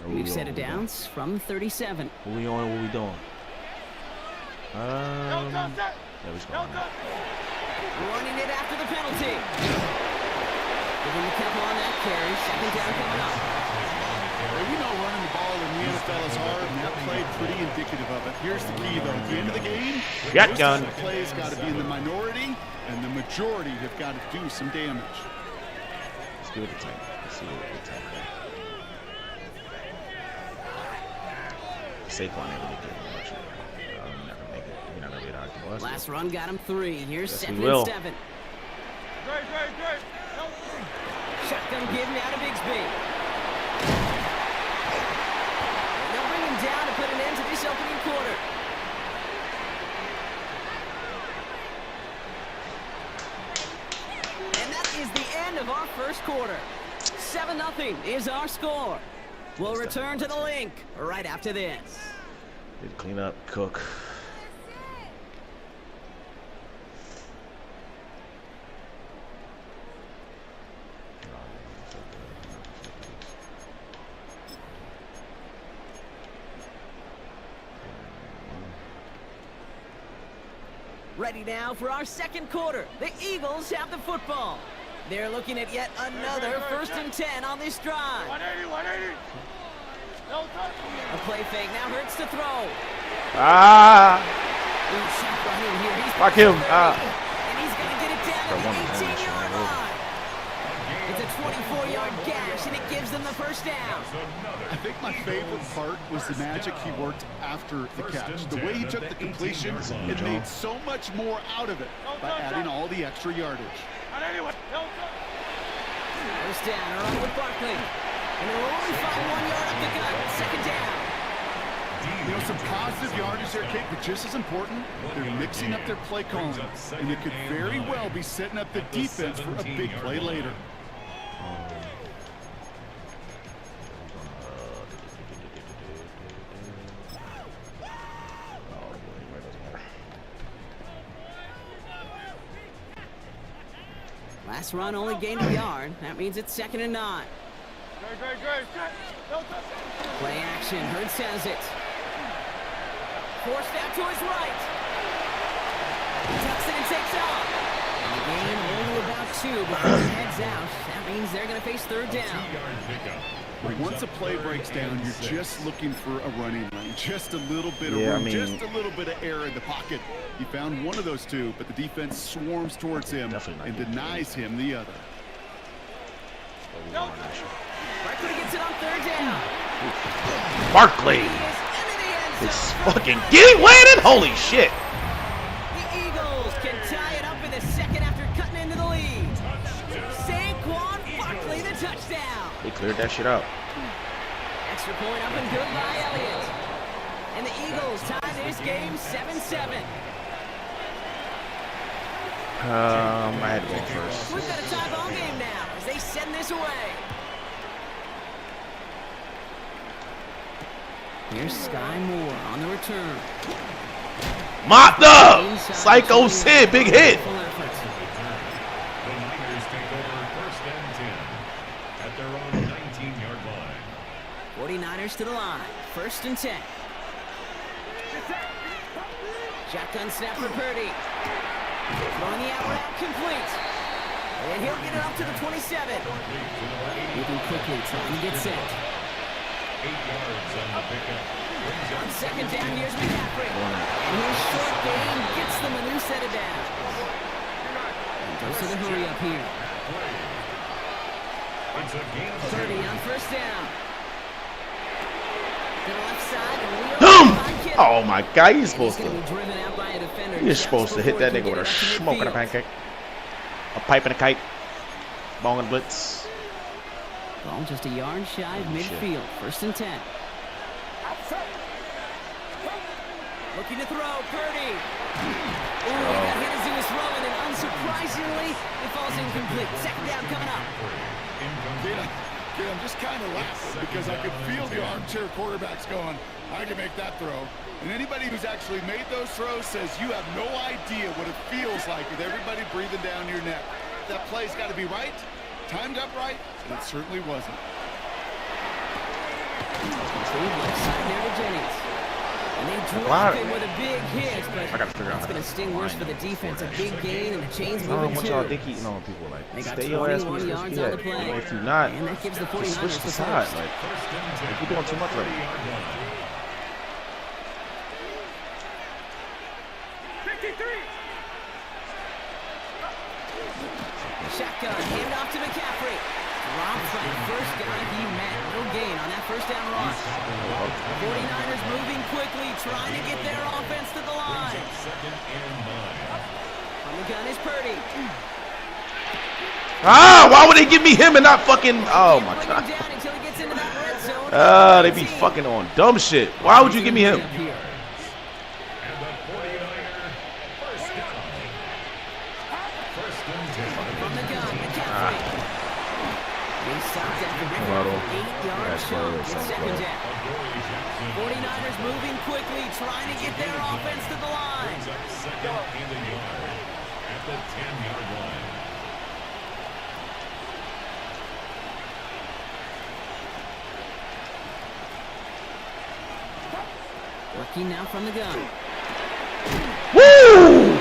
We've set it down from 37. What we on? What we doing? No touch. Yeah, we just going now. Running it after the penalty. Giving the couple on that carry. 2nd down coming up. Well, you know running the ball in the NFL is hard, and that play pretty indicative of it. Here's the key, though. At the end of the game, most of the plays got to be in the minority, and the majority have got to do some damage. Let's give it a time. Let's see what the time is. Saquon ain't really good much. I'm not gonna make it. We're not gonna get out. Last run got him 3. Here's Yes, 2nd and 7. Great. No. Shotgun give now to Bigsby. They'll bring him down to put an end to this opening quarter. And that is the end of our first quarter. 7-0 is our score. We'll return to the link right after this. Did clean up, cook. Ready now for our second quarter. The Eagles have the football. They're looking at yet another 1st and 10 on this drive. 180. No touch. A play fake now Hurts to throw. Fuck him. And he's going to get it down to the 18-yard line. It's a 24-yard gash, and it gives them the first down. I think my favorite part was the magic he worked after the catch. The way he took the completion, it made so much more out of it by adding all the extra yardage. First down, around with Barkley. And they'll only find 1 yard up the gut. 2nd down. You know, some positive yardage there, Kate, but just as important, they're mixing up their play calling. And it could very well be setting up the defense for a big play later. Last run only gained a yard. That means it's 2nd and 9. Great. No touch. Play action. Hurts has it. Forced out to his right. He tucks it and takes off. 2 before he heads out. That means they're going to face third down. Once a play breaks down, you're just looking for a running lane. Just a little bit of room, just a little bit of air in the pocket. He found one of those two, but the defense swarms towards him and denies him the other. Barkley gets it on third down. Barkley. It's fucking getting weighted. Holy shit. The Eagles can tie it up in the second after cutting into the lead. Saquon Barkley, the touchdown. They cleared that shit up. Extra point up and good by Elliott. And the Eagles tie this game 7-7. I had to go first. We've got a tie ball game now as they send this away. Here's Sky Moore on the return. Mopped up! Psycho Sid, big hit. The Niners take over first and 10 at their own 19-yard line. 49ers to the line. First and 10. Shotgun snap for Purdy. Throwing the out route complete. And he'll get it up to the 27. Moving quickly, trying to get set. 8 yards on the pickup. On second down, here's McCaffrey. And his short game gets them a new set of downs. And goes to the hurry up here. It's a game 30 on first down. To the left side. Oh my God, you're supposed to. Driven out by a defender. You're supposed to hit that nigga with a smoke and a pancake. A pipe and a kite. Ball and blitz. Ball just a yard shy of midfield. First and 10. Looking to throw, Purdy. Ooh, he got hit as he was throwing, and unsurprisingly, it falls incomplete. Second down coming up. Kid, I'm just kind of laughing because I could feel the armchair quarterbacks going, I can make that throw. And anybody who's actually made those throws says you have no idea what it feels like with everybody breathing down your neck. That play's got to be right, timed up right, and it certainly wasn't. Left side there to Jennings. And they drop him with a big hit, but it's going to sting worse for the defense. A big gain, and the chain's moving too. Y'all think people like they got stay your ass 21 yards on the play. If you're not, and that gives the just 49ers switch the the side. first. Like, you're doing too much already. 53. Shotgun, hand off to McCaffrey. Drops by the first guy he met. No gain on that first down run. 49ers moving quickly, trying to get their offense to the line. On the gun is Purdy. Ah, why would they give me him and not fucking... Oh, my God. They be fucking on dumb shit. Why would you give me him? Second down. 49ers moving quickly, trying to get their offense to the line. Second and a yard at the 10-yard line. Working now from the gun. Woo!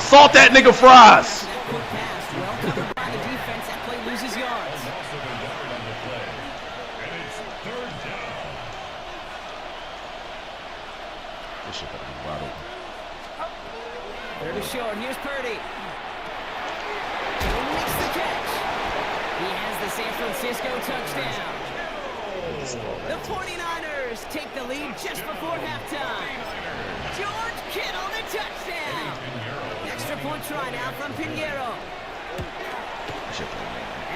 Salt that nigga fries. That quick pass, well covered by the defense. That play loses yards. Third is short. Here's Purdy. He'll makes the catch. He has the San Francisco touchdown. The 49ers take the lead just before halftime. George Kittle, the touchdown. Extra point try now from Pinheiro.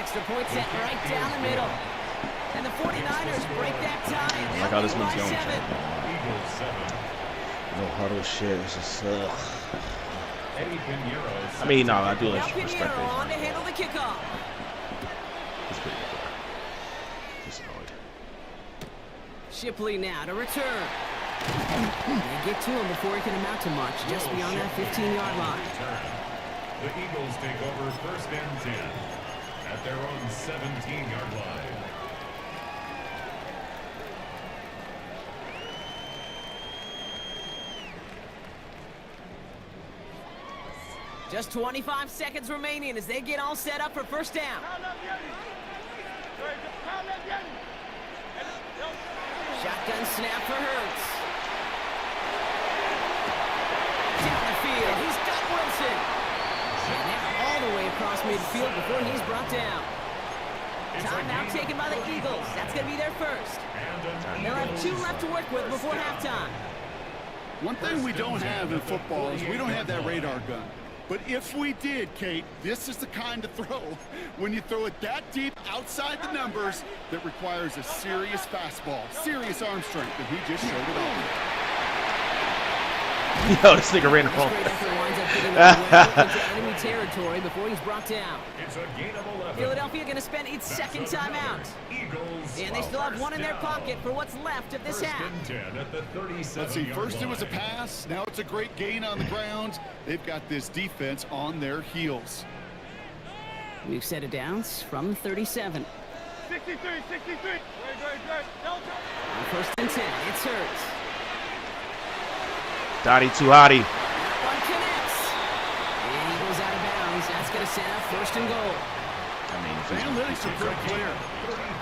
Extra point set right down the middle. And the 49ers break that tie. I like how this one's going. No huddle shit. It's just, I mean, no, I do like respect it. On to handle the kickoff. He's pretty good. He's annoyed. Shipley now to return. They get to him before he can amount to much, just beyond that 15-yard line. The Eagles take over first and 10 at their own 17-yard line. Just 25 seconds remaining as they get all set up for first down. Shotgun snap for Hurts. Down the field, he's got Wilson. And now all the way across midfield before he's brought down. Timeout taken by the Eagles. That's going to be their first. They'll have 2 left to work with before halftime. One thing we don't have in football is we don't have that radar gun. But if we did, Kate, this is the kind of throw, when you throw it that deep outside the numbers, that requires a serious fastball, serious arm strength, and he just showed it all. Yo, this nigga ran the ball. Into enemy territory before he's brought down. It's a gain of 11. Philadelphia going to spend its second timeout. And they still have 1 in their pocket for what's left of this half. Let's see, first it was a pass, now it's a great gain on the ground. They've got this defense on their heels. We've set it downs from 37. 63. Good. On first and 10, it's Hurts. Dottie too hottie. One connects. And he goes out of bounds. That's going to set up first and goal. The analytics are pretty clear.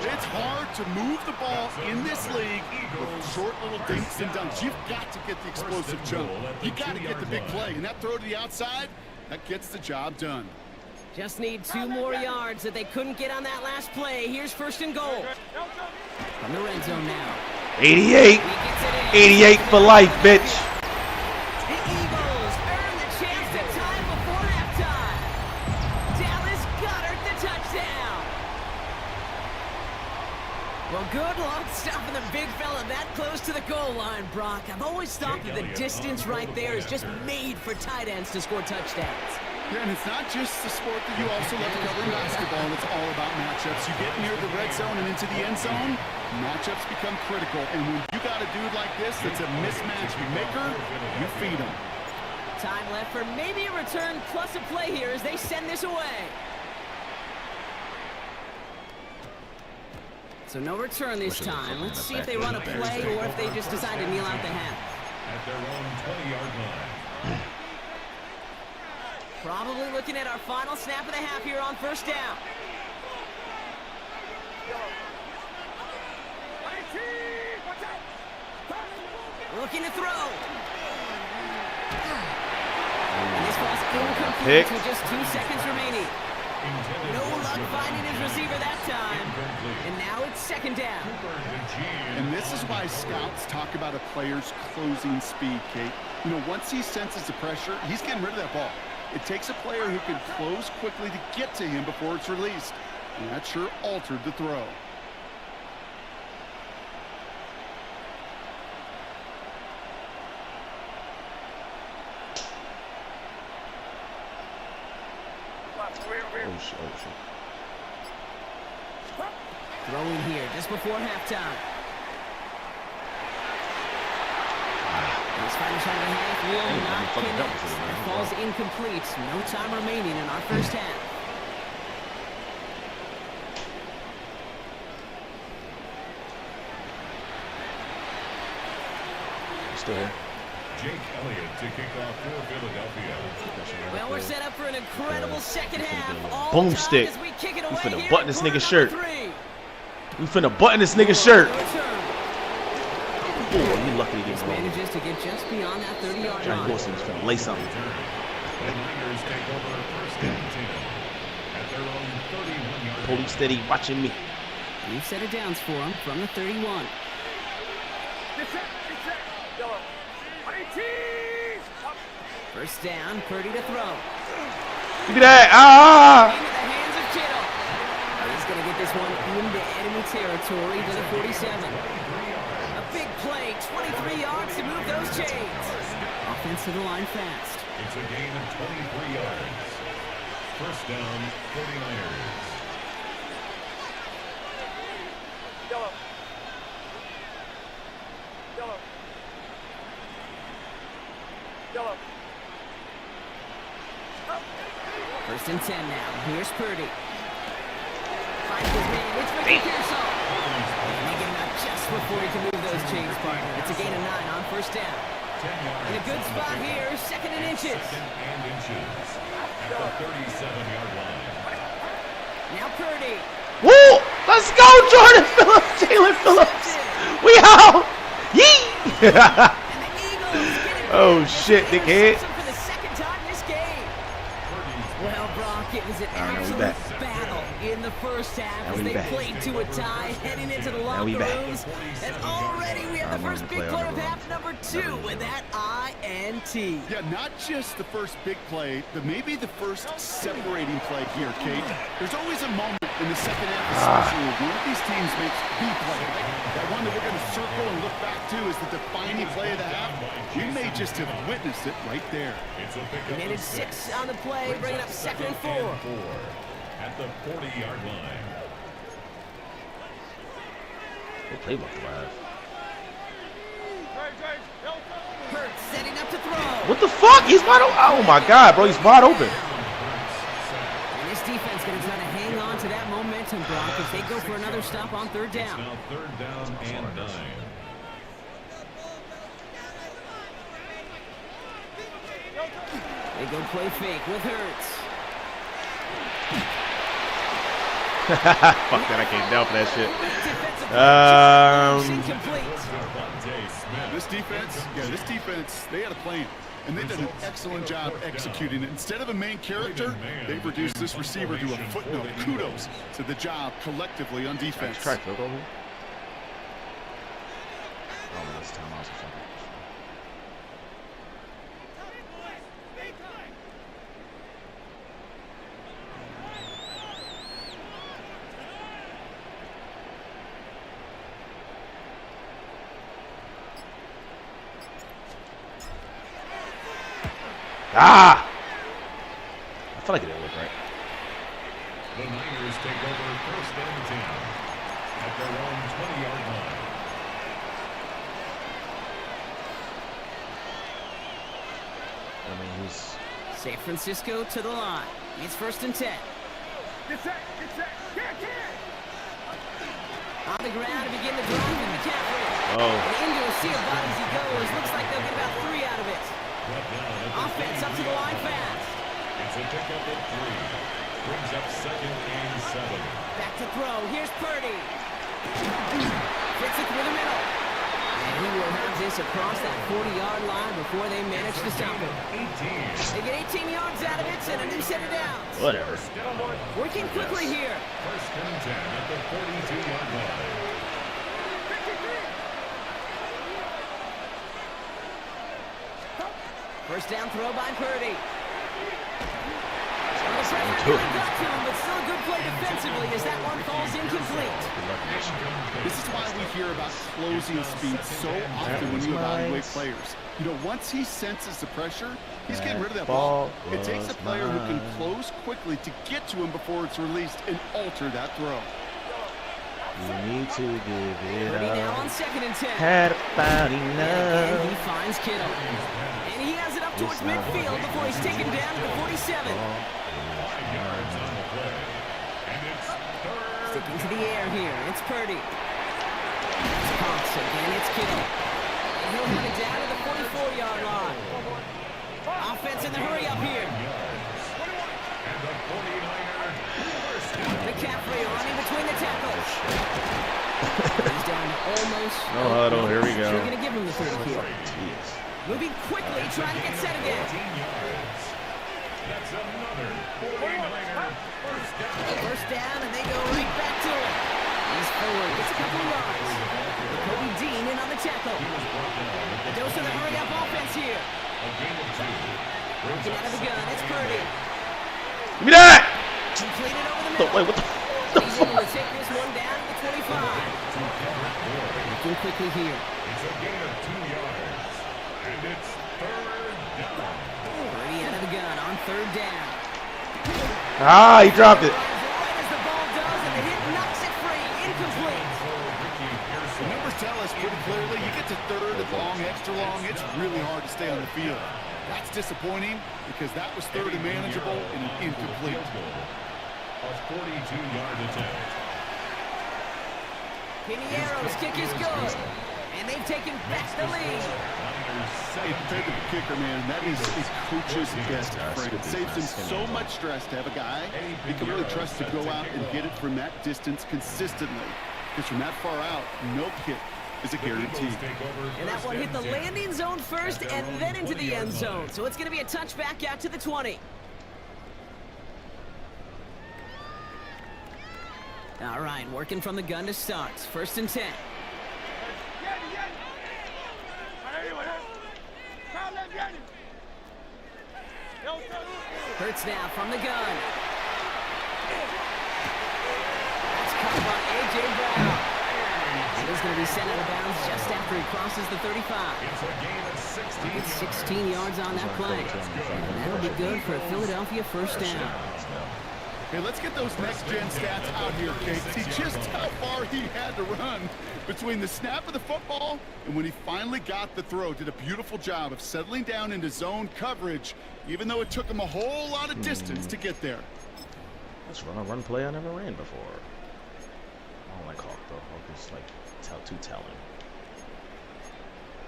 It's hard to move the ball in this league with short little dinks and dunks. You've got to get the explosive jump. You got to get the big play. And that throw to the outside, that gets the job done. Just need 2 more yards that they couldn't get on that last play. Here's first and goal. From the red zone now. 88. 88 for life, bitch. The Eagles earn the chance to tie before halftime. Dallas Goedert the touchdown. Well, good luck stopping the big fella that close to the goal line, Brock. I've always thought that the distance right there is just made for tight ends to score touchdowns. Yeah, and it's not just the sport that you also love to cover in basketball. It's all about matchups. You get near the red zone and into the end zone, matchups become critical. And when you got a dude like this that's a mismatch maker, you feed him. Time left for maybe a return plus a play here as they send this away. So no return this time. Let's see if they run a play or if they just decide to kneel out the half. At their own 20-yard line. Probably looking at our final snap of the half here on first down. Looking to throw. And this ball's incomplete with just 2 seconds remaining. No luck finding his receiver that time. And now it's second down. And this is why scouts talk about a player's closing speed, Kate. You know, once he senses the pressure, he's getting rid of that ball. It takes a player who can close quickly to get to him before it's released. And that sure altered the throw. Throwing here just before halftime. This final shot of the half will not connect. It falls incomplete. No time remaining in our first half. Still here. Jake Elliott to kick off for Philadelphia. Well, we're set up for an incredible second half. All Boomstick. as we kick it away. We finna here button in this quarter nigga's shirt. number 3. We finna button this nigga's shirt. Return. Oh, you lucky to get This manages to get just beyond that 30-yard Johnny line. Wilson's finna lay something. The Niners take over first and 10 at their own 31-yard line. Police steady watching me. We've set it downs for him from the 31. First down, Purdy to throw. Look at that. Ah! Into the hands of Kittle. He's going to get this one into enemy territory to the 47. A big play, 23 yards to move those chains. Offense to the line fast. It's a gain of 23 yards. First down, 49ers. First and 10 now. Here's Purdy. Finds his man. It's Pearsall. And they get him out just before he can move those chains, partner. It's a gain of 9 on first down. In a good spot here. Second second and inches. Second and inches at the 37-yard line. Now Purdy. Woo! Let's go, Jordan Phillips, Jalen Phillips. We out. Yee! And the Eagles get it. Oh shit, dickhead. For the second time this game. Well, Brock, it was an absolute battle in the first half as they played to a tie, heading into the locker rooms. And already we have the first big play of half number 2 with that INT. Yeah, not just the first big play, but maybe the first separating play here, Kate. There's always a moment in the second half, especially when one of these teams makes big play. That one that we're going to circle and look back to as the defining play of the half. We may just have witnessed it right there. They needed 6 on the play, bringing up second and 4. At the 40-yard line. What playbook do I have? Hurts setting up to throw. What the fuck? He's wide open. Oh my god, bro, he's wide open. And this defense going to try to hang on to that momentum, Brock, as they go for another stop on third down. Now third down and 9. They go play fake with Hurts. Fuck that, I came down for that shit. This defense, they had a plan. And they did an excellent job executing it. Instead of a main character, they reduced this receiver to a footnote. Kudos to the job collectively on defense. Try field goal here. Oh man, that's 10 miles or something. Ah! I feel like it didn't look right. The Niners take over first and 10 at their own 20-yard line. I mean, he's... San Francisco to the line. It's first and 10. Get set. On the ground to begin the drive with McCaffrey. Oh. And into a sea of bodies he goes. Looks like they'll get about 3 out of it. Offense up to the line fast. It's a pickup of 3. Brings up second and 7. Back to throw. Here's Purdy. Fits it through the middle. And he will have this across that 40-yard line before they manage to stop him. They get 18 yards out of it and a new set of downs. Whatever. Working quickly here. First and 10 at the 42-yard line. First down throw by Purdy. Got to him, but still a good play defensively as that one falls incomplete. This is why we hear about closing speed so often when you evaluate players. You know, once he senses the pressure, he's getting rid of that ball. It takes a player who can close quickly to get to him before it's released and alter that throw. You need to give it Purdy now up. on second and 10. Had about And enough. he finds Kittle. And he has it up towards midfield before he's taken down at the 47. Sticking to the air here. It's Purdy. It's Cox again. It's Kittle. And he'll have it down to the 44-yard line. Offense in the hurry up here. McCaffrey running between the tackles. He's down to almost. No huddle. Here we go. They're going to give him the 30 here. Moving quickly, trying to get set again. That's another 49er First down, and they go right back to him. He's forward, gets a couple of yards. Kobe Dean in on the tackle. A dose of the hurry-up offense here. Working out of the gun, it's Purdy. Give me that! Completed over the middle. Wait, what the He's able to take this one down to the 25. Looking quickly here. It's a gain of 2 yards. And it's third down. Purdy out of the gun on third down. Ah, he dropped it. Right as the ball does, and the hit knocks it free. Incomplete. The numbers tell us pretty clearly, you get to third and long, extra long, it's really hard to stay on the field. That's disappointing because that was third and manageable and an incomplete. A 42-yard attempt. Piniero's kick is good. And they've taken back the lead. Hey, compared to the kicker, man, that is a coach's best friend. It saves him so much stress to have a guy he can really trust to go out and hit it from that distance consistently. Because from that far out, no kick is a guarantee. And that one hit the landing zone first and then into the end zone. So it's going to be a touchback out to the 20. All right, working from the gun to start. 1st and 10. Hurts now from the gun. That's caught by A.J. Brown. And he's going to be sent out of bounds just after he crosses the 35. It's 16 yards on that play. And that'll be good for a Philadelphia 1st down. Hey, let's get those next-gen stats out here, Kate. See just how far he had to run between the snap of the football and when he finally got the throw. Did a beautiful job of settling down into zone coverage, even though it took him a whole lot of distance to get there. Let's run a run play I never ran before. I don't like Hawk, though. Hawk is, like, too telling.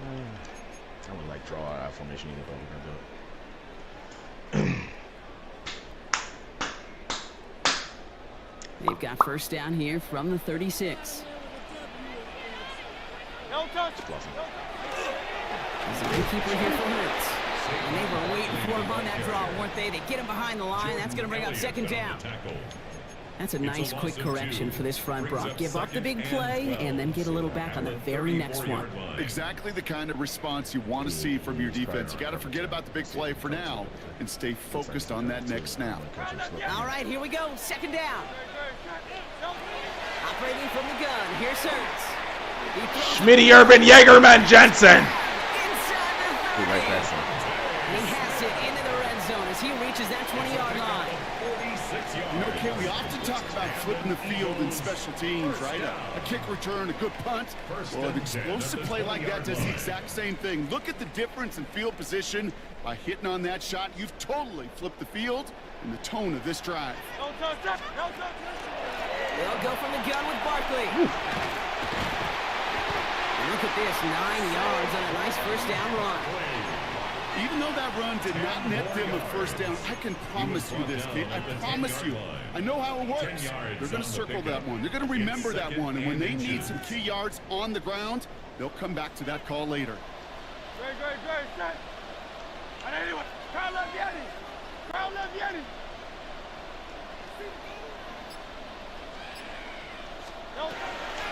I wouldn't like draw out formation either, but we're going to do it. They've got 1st down here from the 36. No touch. Zone keeper here for Hurts. And they were waiting for him on that draw, weren't they? They get him behind the line. That's going to bring up 2nd down. That's a nice quick correction for this front, Brock. Give up the big play and then get a little back on the very next one. Exactly the kind of response you want to see from your defense. You got to forget about the big play for now and stay focused on that next snap. All right, here we go. 2nd down. Operating from the gun. Here's Hurts. Schmitty, Urban, Jaegerman, Jensen. Inside the 30. And he has it into the red zone as he reaches that 20-yard line. You know, Kate, we often talk about flipping the field in special teams, right? A kick return, a good punt. Well, an explosive play like that does the exact same thing. Look at the difference in field position. By hitting on that shot, you've totally flipped the field and the tone of this drive. They'll go from the gun with Barkley. And look at this, 9 yards on a nice 1st down run. Even though that run did not net them a 1st down, I can promise you this, Kate. I promise you. I know how it works. They're going to circle that one. They're going to remember that one. And when they need some key yards on the ground, they'll come back to that call later.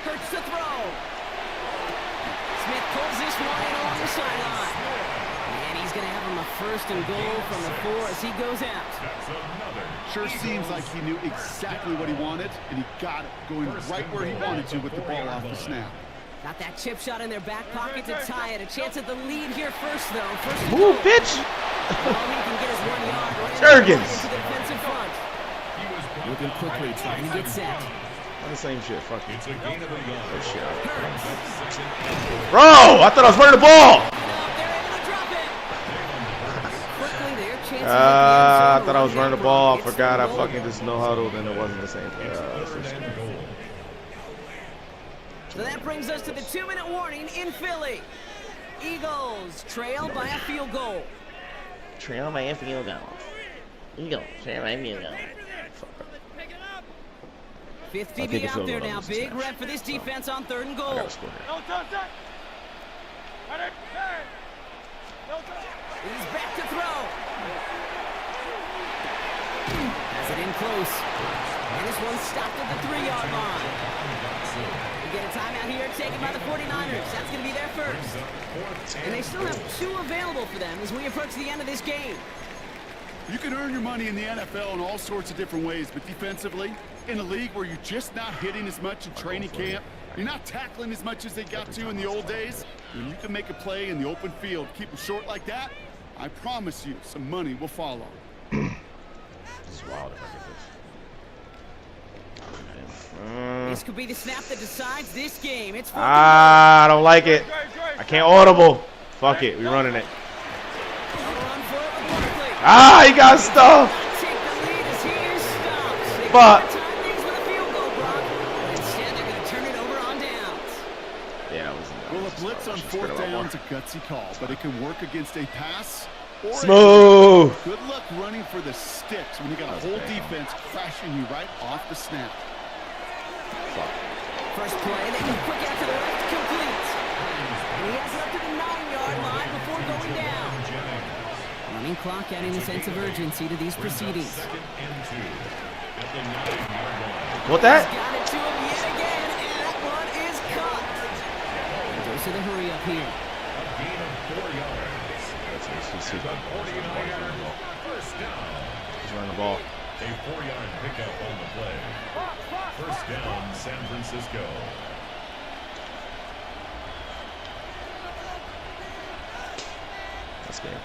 Hurts to throw. Smith pulls this one in along the sideline. And he's going to have him a 1st and goal from the 4 as he goes out. Sure seems like he knew exactly what he wanted, and he got it, going right where he wanted to with the ball off the snap. Got that chip shot in their back pocket to tie it. A chance at the lead here first, though. First Ooh, bitch! All he can get is 1 yard. Jurgens! Into the defensive front. Looking quickly, trying to get set. The same shit, fuck it. Hurts. Bro, I thought I was running the ball! I thought I was running the ball. I forgot I fucking just no huddled and it wasn't the same thing. So that brings us to the 2-minute warning in Philly. Eagles trail by a field goal. Trail by a field goal. Eagles trail by a field goal. 5th DB out there now. Big rep for this defense on 3rd and goal. He's back to throw. Has it in close. And this one stopped at the 3-yard line. We get a timeout here taken by the 49ers. That's going to be their 1st. And they still have 2 available for them as we approach the end of this game. You can earn your money in the NFL in all sorts of different ways, but defensively, in a league where you're just not hitting as much in training camp, you're not tackling as much as they got to in the old days, when you can make a play in the open field, keep them short like that, I promise you some money will follow. This is wild if I get this. This could be the snap that decides this game. It's I don't like it. I can't audible. Fuck it, we running it. He got stuffed. But instead they're going to turn it over on downs. yeah, it was Well, a blitz on fourth down's a gutsy call, but it can work against a pass. Smooth. Good luck running for the sticks when you got a whole defense crashing you right off the snap. First play, they can quick out to the left, complete. And he has it up to the 9-yard line before going down. Running clock adding a sense of urgency to these proceedings. What that? He's got it to him yet again, and that one is caught. Goes to the hurry up here. A gain of 4 yards. He's running the ball. A 4-yard pickup on the play. First down, San Francisco. That's good.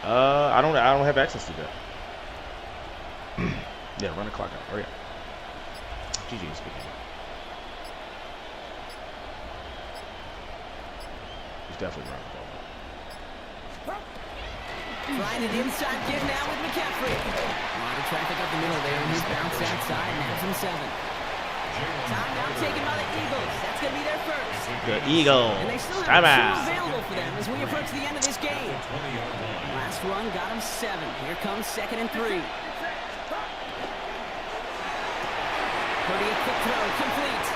I don't have access to that. Yeah, run the clock out. Hurry up. GG is speaking. He's definitely running the ball. Trying it inside, getting out with McCaffrey. A lot of traffic up the middle there, and he's bounced outside, and has him 7. Timeout taken by the Eagles. That's going to be their first. The Eagles. And they still have Timeout. 2 available for them as we approach the end of this game. Last run got him 7. Here comes 2nd and 3. Purdy, a quick throw, complete.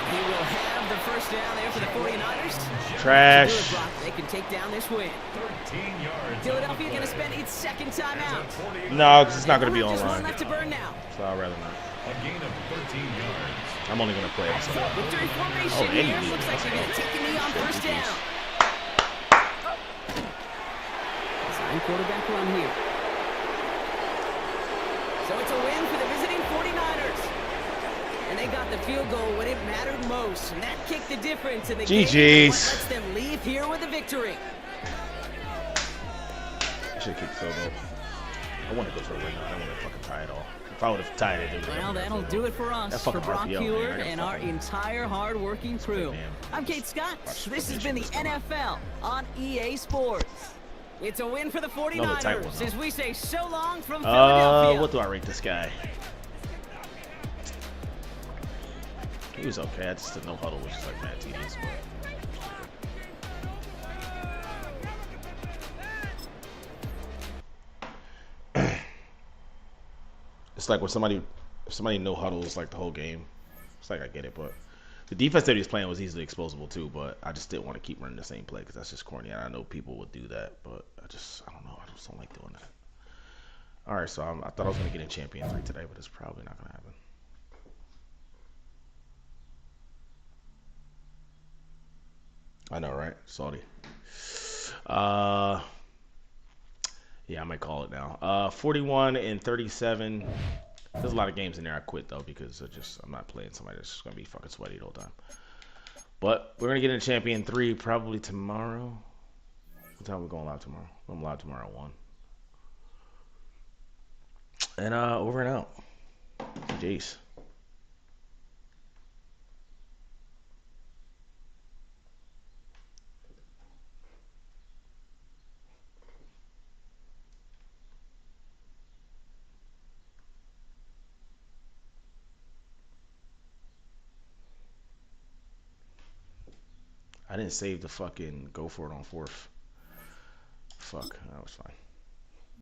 He will have the first down there for the 49ers. Trash. They can take down this win. 13 yards. Philadelphia going to spend its 2nd timeout. No, because it's not going to be Just one online. left to burn now. So I'd rather not. A gain of 13 yards. I'm only going to play it. So. Victory formation any here. knee. Looks like they're going to take a knee on first down. Sign quarterback run here. So it's a win for the visiting 49ers. And they got the field goal when it mattered most. And that kicked the difference in the game. GG's. What lets them leave here with a victory. I should kick field goal. I want to go for a win. I don't want to fucking tie it all. If I would have tied it, Well, that'll do it for us, for Brock Heward and our entire hard-working crew. I'm Kate Scott. This has been the NFL on EA Sports. It's a win for the 49ers as we say so long from Philadelphia. What do I rate this guy? He was okay. I just didn't know huddle, which is like mad tedious. But it's like when somebody no huddles like the whole game. It's like I get it, but the defense that he was playing was easily exposable too. But I just didn't want to keep running the same play because that's just corny. And I know people would do that, but I don't know. I just don't like doing that. All right, so I thought I was gonna get in Champion 3 today, but it's probably not gonna happen. I know, right? Saudi. Yeah, I might call it now. 41 and 37. There's a lot of games in there I quit though because I'm not playing somebody that's just gonna be fucking sweaty the whole time. But we're gonna get in Champion 3 probably tomorrow. What time are we going live tomorrow? I'm live tomorrow at 1. And over and out. Jace. I didn't save the fucking go for it on 4th. Fuck, that was fine.